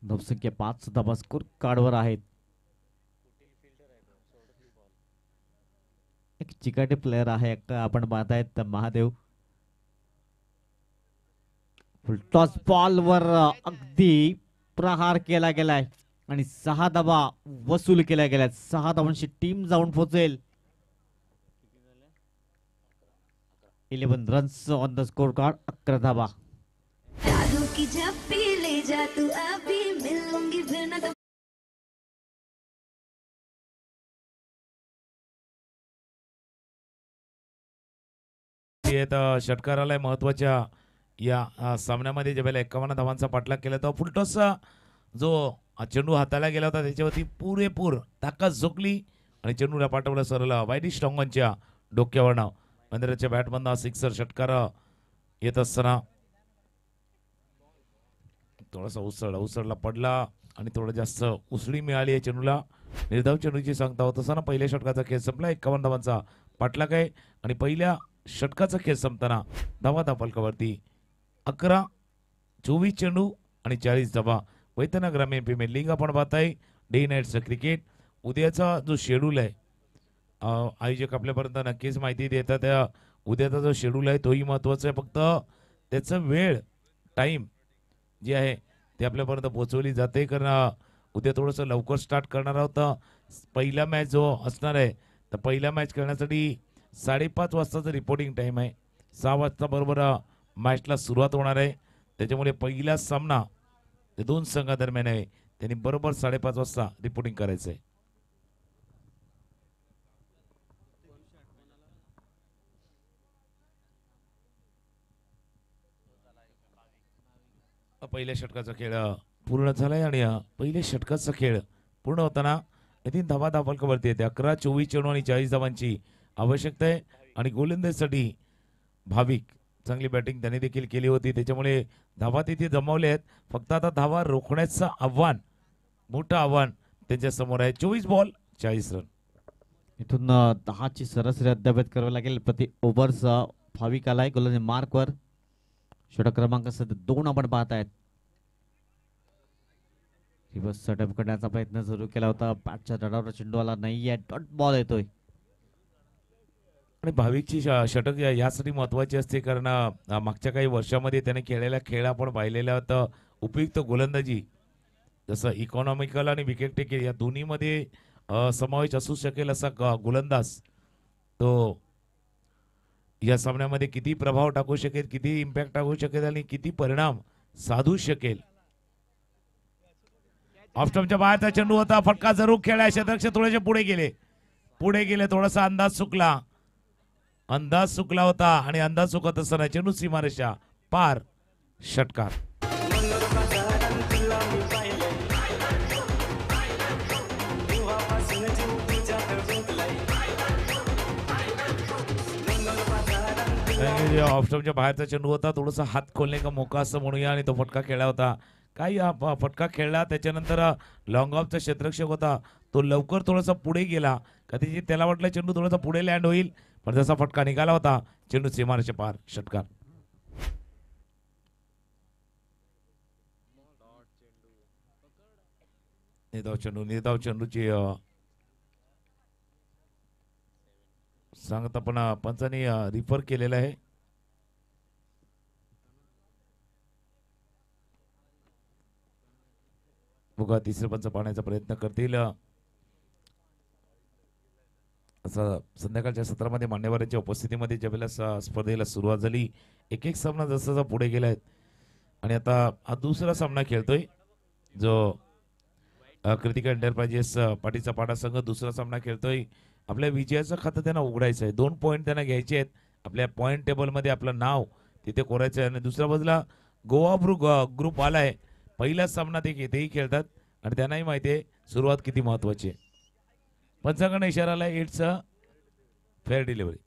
धावसंख्या 5 धावा स्कोर कार्डवर आहेत. एक चिकाटी प्लेयर आहे एकटा आपण पाहतायत महादेव. फुलटॉस बॉलवर अगदी प्रहार केला गेलाय आणि 6 धावा वसूल केल्या गेल्या. 6 धावांची टीम जाऊन पोहोचेल. 11 runs on the score card. 11 धावा. दारू की झप्पी ले जा तू अभी मिलूंगी फिर ना. षटकार आलाय महत्वाच्या या सामन्यामध्ये ज्यावेळेला 51 धावांचा पाठलाग केला तेव्हा फुलटॉस जो चेंडू हाताला गेला होता त्याच्यावरती पुरेपूर ताकद झोकली आणि चेंडूला पाठवलं सरळ वाईडी स्ट्रॉंगनच्या डोक्यावरनं. मंदिराच्या बॅटमधनं सिक्सर षटकार येत असताना थोडासा उसळला पडला आणि थोडं जास्त उसळी मिळाली आहे चेंडूला. निर्धाव चेंडूची सांगता होत असताना पहिल्या षटकाचा खेळ संपला. 51 धावांचा पाठलाग आहे आणि पहिल्या षटकाचा खेळ संपताना धावा फलकावरती 11, 24 चेंडू आणि 40 धावा. वैतरणा ग्रामीण प्रीमियर लीग आपण पाहताय. डे नाईटचं क्रिकेट उद्याचा जो शेड्यूल आहे आयोजक आपल्यापर्यंत नक्कीच माहिती देतात. त्या उद्याचा जो शेड्यूल आहे तोही महत्त्वाचा आहे. फक्त त्याचं वेळ टाईम जी आहे ते आपल्यापर्यंत पोहोचवली जाते कारण उद्या थोडंसं लवकर स्टार्ट करणार आहोत. पहिला मॅच जो असणार आहे तर पहिला मॅच खेळण्यासाठी 5:30 वाजताचं रिपोर्टिंग टाईम आहे. 6 वाजता बरोबर मॅचला सुरुवात होणार आहे. त्याच्यामुळे पहिला सामना ते 2 संघादरम्यान आहे. त्यांनी बरोबर 5:30 वाजता रिपोर्टिंग करायचं आहे. पहिल्या षटकाचा खेळ पूर्ण झालाय आणि पहिल्या षटकाचा खेळ पूर्ण होताना नितीन धावा फलकावरती येते. 11, 24 चेंडू आणि 40 धावांची आवश्यकता आहे आणि गोलंदाजीसाठी भाविक चांगली बॅटिंग त्यांनी देखील केली होती. त्याच्यामुळे धावा तिथे जमवल्या आहेत. फक्त आता धावा रोखण्याचं आव्हान मोठं आव्हान त्यांच्या समोर आहे. 24 बॉल 40 रन. इथून 10ची सरासरी अद्यावत करावी लागेल प्रति ओव्हर्स. भाविक आलाय गोलंदाजी मार्कवर. षटक क्रमांक 2 आपण पाहतायत. रिव्हर्स अटॅम्प करण्याचा प्रयत्न सुरू केला होता. बॅटच्या तडावर चेंडू आला नाहीये. डॉट बॉल येतोय आणि भाविकची षटक यासाठी महत्वाची असते कारण मागच्या काही वर्षामध्ये त्याने खेळलेला खेळ आपण पाहिलेला होता. उपयुक्त गोलंदाजी जसं इकॉनॉमिकल आणि विकेट टेकर या दोन्हीमध्ये समावेश असू शकेल असा गोलंदाज तो या सामन्यामध्ये किती प्रभाव टाकू शकेल, किती इम्पॅक्ट टाकू शकेल आणि किती परिणाम साधू शकेल. ऑफस्टंपच्या बाहेरचा चेंडू होता. फटका जरूर खेळला. क्षेत्ररक्षक थोडेसे पुढे गेले थोडासा अंदाज चुकला होता आणि अंदाज चुकत असताना चेंडू सीमारेषा पार. षटकार. ऑफस्टंपच्या बाहेरचा चेंडू होता. थोडासा हात खोलणे का मोका असं म्हणूया आणि तो फटका खेळला होता. काही फटका खेळला त्याच्यानंतर लॉंग ऑफचा क्षेत्ररक्षक होता तो लवकर थोडासा पुढे गेला कधीची त्याला वाटलं चेंडू थोडासा पुढे लँड होईल पण जसा फटका निघाला होता चेंडू सीमारेषे पार. षटकार. निर्धाव चेंडूची सांगत आपण पंचांनी रिफर केलेला आहे. बघा तिसरे पंच पाहण्याचा प्रयत्न करतील. असं संध्याकाळच्या सत्रामध्ये मान्यवरांच्या उपस्थितीमध्ये ज्यावेळेला स्पर्धेला सुरुवात झाली एक सामना जसा पुढे गेलाय आणि आता हा दुसरा सामना खेळतोय जो कृतिका एंटरप्राइजेस पाटीचा पाडा संघ दुसरा सामना खेळतोय. आपल्या विजयाचं खातं त्यांना उघडायचं आहे. 2 पॉईंट त्यांना घ्यायचे आहेत. आपल्या पॉईंट टेबलमध्ये आपलं नाव तिथे कोरायचं आहे आणि दुसऱ्या बाजूला गोवा ग्रुप आलाय. पहिला सामना तेही खेळतात आणि त्यांनाही माहिती आहे सुरुवात किती महत्वाची आहे. पंचांकडे इशारा आलाय. It's a fair delivery.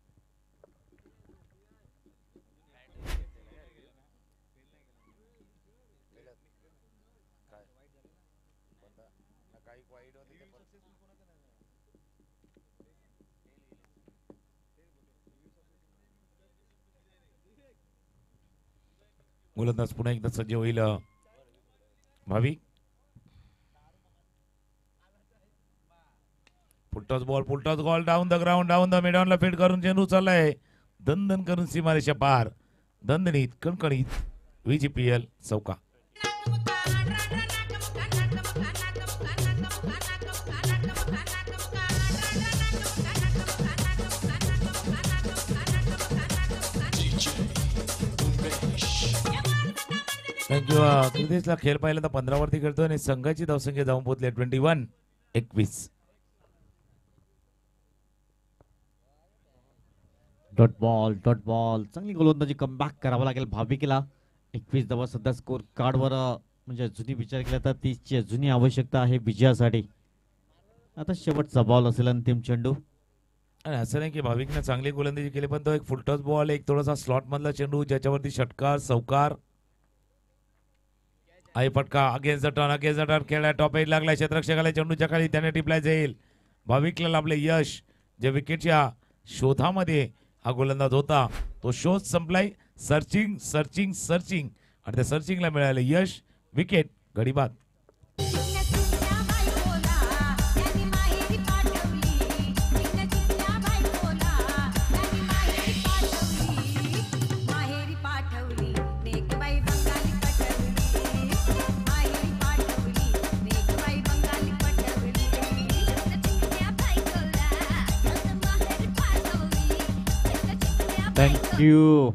गोलंदाज पुन्हा एकदा सज्ज होईल. Bhavik full toss ball down the ground down the मिडॉनला फीड करून चेंडू चाललाय दणदण करून सीमारेषा पार. दणदणीत कणकणीत VGPL चौका. थँक्यू. क्रिकेटला खेळ पाहिला तर 15 वरती खेळतोय आणि संघाची धावसंख्या जाऊन पोहोचली 21-21. डॉट बॉल चांगली गोलंदाजी कमबॅक करावा लागेल भाविकेला. 21 धावा सध्या स्कोर कार्डवर म्हणजे जुनी विचार केला तर 30ची जुनी आवश्यकता आहे विजयासाठी. आता शेवटचा बॉल असेल अंतिम चेंडू. आणि असं नाही की भाविकने चांगली गोलंदाजी केली, पण तो एक फुलटॉस बॉल, एक थोडासा स्लॉट मधला चेंडू ज्याच्यावरती षटकार चौकार आई फटका अगेन्स्ट द टर्न खेळला, टॉप एज लागला क्षेत्ररक्षकाला, चेंडूच्या खाली त्याने टिपलाय जाईल. भाविकला लाभले यश. जे विकेटच्या शोधामध्ये हा गोलंदाज होता तो शोध संपलाय. सर्चिंग सर्चिंग सर्चिंग आणि त्या सर्चिंगला मिळालं यश. विकेट गडी बाद. थँक्यू.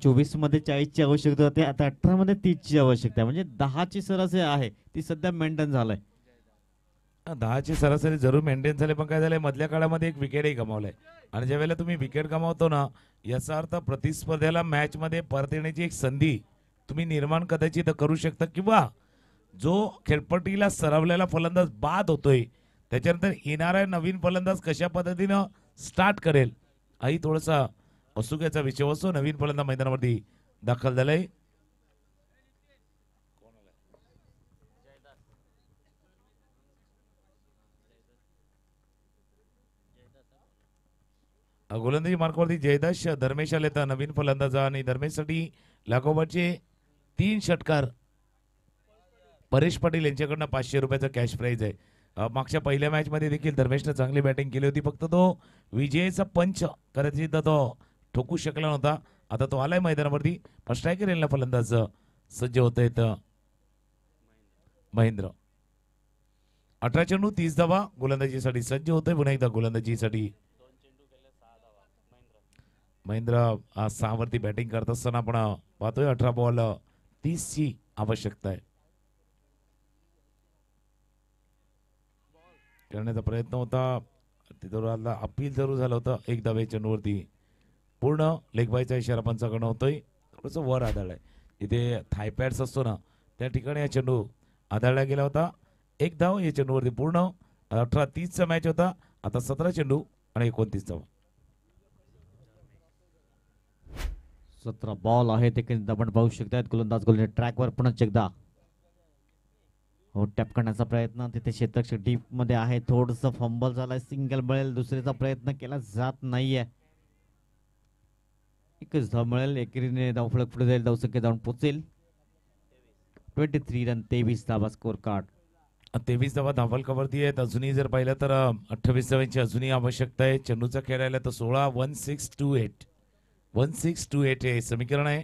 24 मध्ये 40ची आवश्यकता होती, आता 18 मध्ये 30ची आवश्यकता आहे. म्हणजे 10ची सरासरी आहे ती सध्या मेंटेन झालंय. 10ची सरासरी जरूर मेंटेन झाले, पण काय झालंय मधल्या काळामध्ये एक विकेटही गमावलाय. आणि ज्या वेळेला तुम्ही विकेट गमावतो ना, याचा अर्थ प्रतिस्पर्ध्याला मॅच मध्ये परत येण्याची एक संधी तुम्ही निर्माण कदाचित करू शकता, किंवा जो खेळपट्टीला सरवलेला फलंदाज बाद होतोय त्याच्यानंतर येणारा नवीन फलंदाज कशा पद्धतीनं स्टार्ट करेल हाही थोडासा असुक्याचा विषय असतो. नवीन फलंदाज मैदानावरती दाखल झालाय. गोलंदाजी मार्कावरती जयदाश धर्मेश आले तर नवीन फलंदाज, आणि धर्मेशसाठी लागोपाठचे 3 षटकार. परेश पाटील यांच्याकडनं 500 रुपयाचा कॅश प्राइज आहे. मागच्या पहिल्या मॅच मध्ये देखील धर्मेशने चांगली बॅटिंग केली होती, फक्त तो विजयाचा पंच कदाचित तो ठोकू शकला नव्हता. आता तो आलाय मैदानावरती. स्ट्रायकर यांना फलंदाज सज्ज होत आहेत महेंद्र. 18 चेंडू 30 धावा गोलंदाजीसाठी सज्ज होतोय. पुन्हा एकदा गोलंदाजीसाठी महेंद्र 6 वरती बॅटिंग करत असताना आपण पाहतोय. 18 बॉल 30ची आवश्यकता आहे. करण्याचा प्रयत्न होता, तिथं अपील जरूर झालं होतं. 1 धावे चेंडूवरती पूर्ण लेगबायचा इशारा पंचाकडनं होतोय. थोडंसं वर आदळलाय. इथे थायपॅड्स असतो ना त्या ठिकाणी हा चेंडू आदळला गेला होता. 1 धाव या चेंडूवरती पूर्ण. 18-30चा मॅच होता. आता 17 चेंडू आणि 29 धाव. 17 बॉल आहे ते आपण पाहू शकतात. गोलंदाज गोलंदाज ट्रॅकवर पुन्हा एकदा हो टॅप करण्याचा प्रयत्न. तिथे क्षेत्ररक्षक डीप मध्ये आहे. थोडंसं फंबल झालाय. सिंगल मिळेल, दुसऱ्याचा प्रयत्न केला जात नाहीये. एकच धाव मिळेल. एकेरीने धावफलक पुढे जाईल, धावसंख्या जाऊन पोहोचेल. 23 रन 23 धावा स्कोर कार्ड. 23 धावा धावफलकावरती आहेत. अजूनही जर पाहिलं तर 28 धावांची अजूनही आवश्यकता आहे. चेंडूचा खेळायला तर 16 1628 हे समीकरण आहे.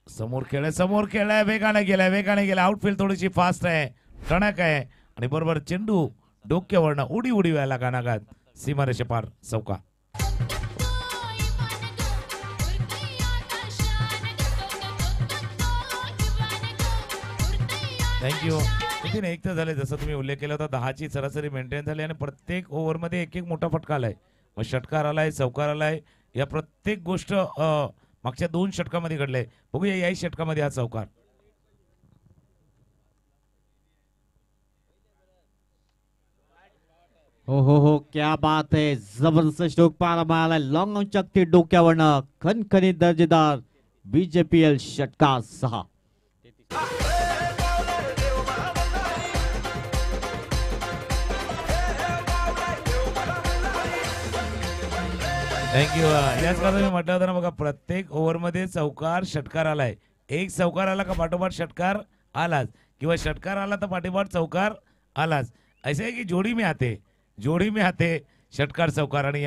समोर खेळाय वेगाने गेला आउटफील्ड थोडीशी फास्ट आहे, टणक आहे आणि बरोबर चेंडू डोक्यावरनं उडी व्हायला गाणागात सीमारेषे पार चौका. थँक्यू. नितीन, एक तर झाले जसं तुम्ही उल्लेख केला होता 10ची सरासरी मेंटेन झाली आणि प्रत्येक ओव्हरमध्ये एक मोठा फटका आलाय. मग षटकार आलाय, चौकार आलाय. या प्रत्येक गोष्ट मागच्या 2 षटकामध्ये घडलंय. बघूया याही षटकामध्ये हा चौकार. हो क्या बात आहे. जबरदस्त स्ट्रोक पाहायला मिळाला. लॉंग ऑन चकती डोक्यावरनं खणखणीत दर्जेदार BJPL षटकार 6. थँक्यू. याच कारण मी म्हटलं होतं ना बघा, प्रत्येक ओव्हरमध्ये चौकार षटकार आलाय. एक चौकार आला का पाठोपाठ षटकार आलाच, किंवा षटकार आला तर पाठोपाठ चौकार आलाच. असे आहे की जोडी में आते षटकार चौकार. आणि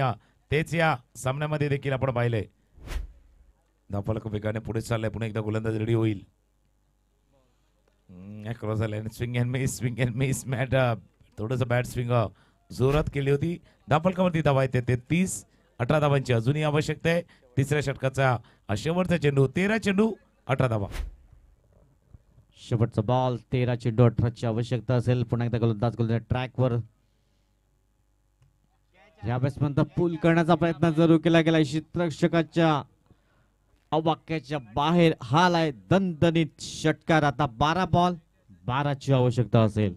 तेच या सामन्यामध्ये देखील आपण पाहिलंय. धावफलक वेगाने पुढे चाललाय. पुन्हा एकदा गोलंदाज रेडी होईल. क्रॉस झालाय. Swing and miss mate. थोडंसं बॅट स्विंग जोरात केली होती. धावफलकावरती धावा येते 33. 18 धावांची अजूनही आवश्यकता आहे. तिसऱ्या षटकाचा शेवटचा चेंडू. 13 चेंडू 18 धावा. शेवटचा बॉल 13 चेंडू 18ची आवश्यकता असेल. पुन्हा एकदा गोलंदाज ट्रॅकवर. या बॅट्समॅनचा पूल करण्याचा प्रयत्न जरूर केला गेला. क्षेत्ररक्षकाच्या अवाक्याच्या बाहेर हालाय दणदणीत षटकार. आता 12 बॉल 12ची आवश्यकता असेल.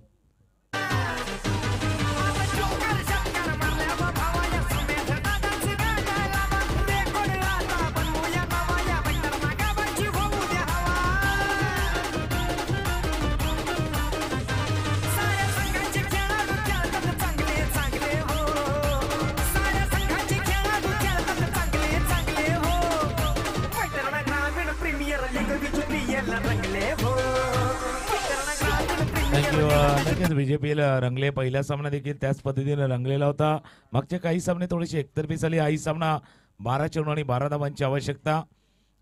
नक्कीच बीजेपीला रंगले. पहिला सामना देखील त्याच पद्धतीने रंगलेला होता. मागचे काही सामने थोडीशी एकतर्फी झाली. हा सामना 12 चेंडू आणि 12 धावांची आवश्यकता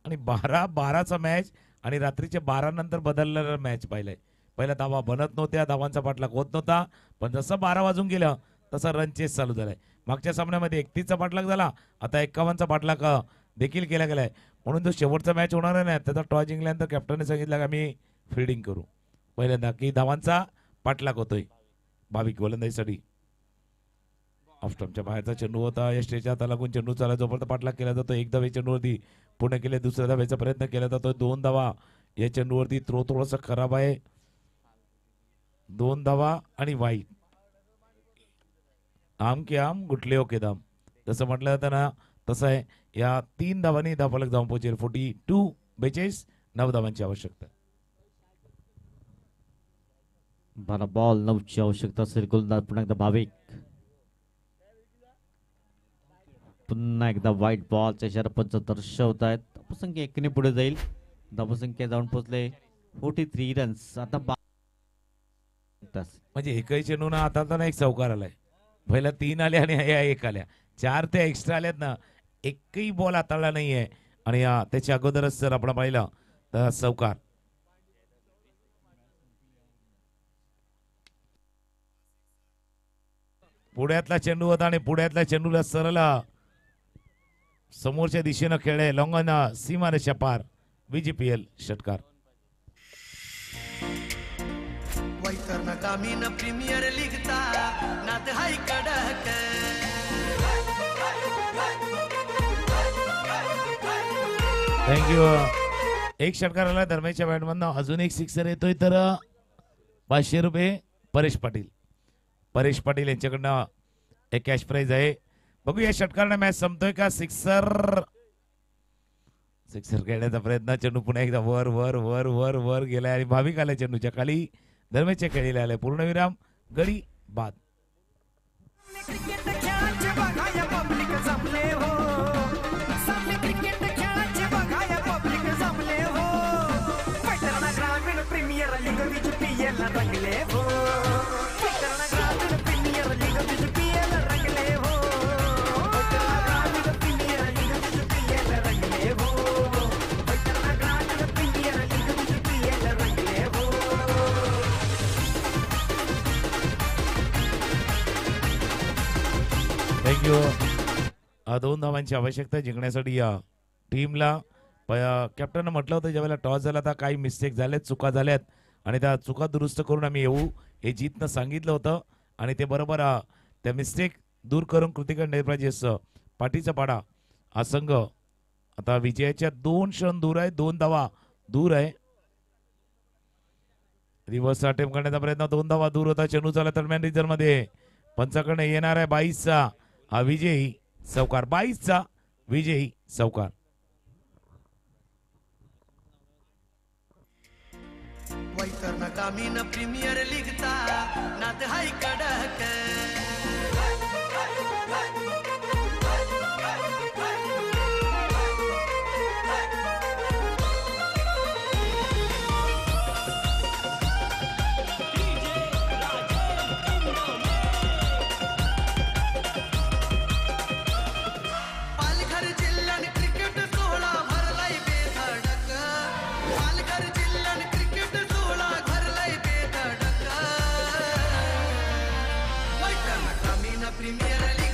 आणि 12-12चा मॅच आणि रात्रीचे 12 नंतर बदललेला मॅच पाहिलाय. पहिला धावा बनत नव्हत्या, धावांचा पाठलाग होत नव्हता, पण जसं 12 वाजून गेलं तसं रन चेस चालू झालाय. मागच्या सामन्यामध्ये 31चा पाठलाग झाला, आता 51चा पाठलाग देखील केला गेलाय. म्हणून जो शेवटचा मॅच होणार आहे ना, त्याचा टॉस जिंकल्यानंतर कॅप्टनने सांगितलं की आम्ही फिल्डिंग करू. पहिल्यांदा की धावांचा पाठलाग होतोय भाविक गोलंदाजीसाठी. ऑफस्टॉपच्या बाहेरचा चेंडू होता. या स्टेजच्या हाताला लागून चेंडू चालला, जोपर्यंत पाठलाग केला जातो. 1 धावे चेंडूवरती पुणे केले, दुसऱ्या धावेचा प्रयत्न केला जातो. 2 धावा या चेंडूवरती. थ्रो थोडासा खराब आहे. 2 धावा आणि वाईट. आम के आम गुटले ओके दाम, जसं म्हटलं जातं ना तसं आहे. या 3 धावांनी धावफलक जाऊन पोहोचेल. 42 9 धावांची आवश्यकता. 12 बॉल 9ची आवश्यकता असेल. गोलंदाज पुन्हा एकदा भाविक. पुन्हा एकदा व्हाईट बॉलच्या इशारा पंच दर्शवत आहेत. धावसंख्या 1 पुढे जाईल. धावसंख्या जाऊन पोहोचले 43 रन्स. आता म्हणजे एकही चेंडू ना आता तर एक चौकार आलाय. पहिला 3 आले आणि या 1 आल्या. 4 ते एक्स्ट्रा आल्यात ना, एकही बॉल हाताळला नाहीये. आणि त्याच्या अगोदरच जर आपण पाहिलं तर चौकार. पुढ्यातला चेंडू होता आणि पुढ्यातल्या चेंडूला सरळ समोरच्या दिशेनं खेळले. लॉंगन सीमारेषा पार. बीजीपीएल षटकार. वैतरणा कामीन प्रीमियर लीगता नाद हाय कडक. थँक्यू. एक षटकार आला धर्मेच्या बॅटमधनं. अजून एक सिक्सर येतोय तर 500 रुपये परेश पाटील. परेश पाटील यांच्याकडनं एक कॅश प्राइज आहे. बघू या षटकाराने मॅच संपतोय का. सिक्सर खेळण्याचा प्रयत्न. चेंडू पुन्हा एकदा वर वर वर वर वर गेलाय आणि भाविक आल्या चेंडूच्या खाली. धर्मेच्या खेळीला आले. पूर्णविराम. गडी बाद. थँक्यू. 2 धावांची आवश्यकता जिंकण्यासाठी या टीमला. कॅप्टननं म्हटलं होतं ज्यावेळेला टॉस झाला तर काही मिस्टेक झाल्यात, चुका झाल्यात आणि त्या चुका दुरुस्त करून आम्ही येऊ हे जीतनं सांगितलं होतं. आणि ते बरोबर त्या मिस्टेक दूर करून कृतिका एंटरप्राइजेस पाठीचा पाडा हा संघ आता विजयाच्या 2 क्षण दूर आहे. 2 धावा दूर आहे. रिव्हर्स अटेम्प्ट करण्याचा प्रयत्न. 2 धावा दूर होता. चेंडू चाला दरम्यान रिझर्व मध्ये. पंचाकडे येणार आहे 22चा हा विजयी चौकार. 22चा विजयी चौकार. वैतरणा कामीन प्रीमियर लीगता नाद हाय कडक. Primera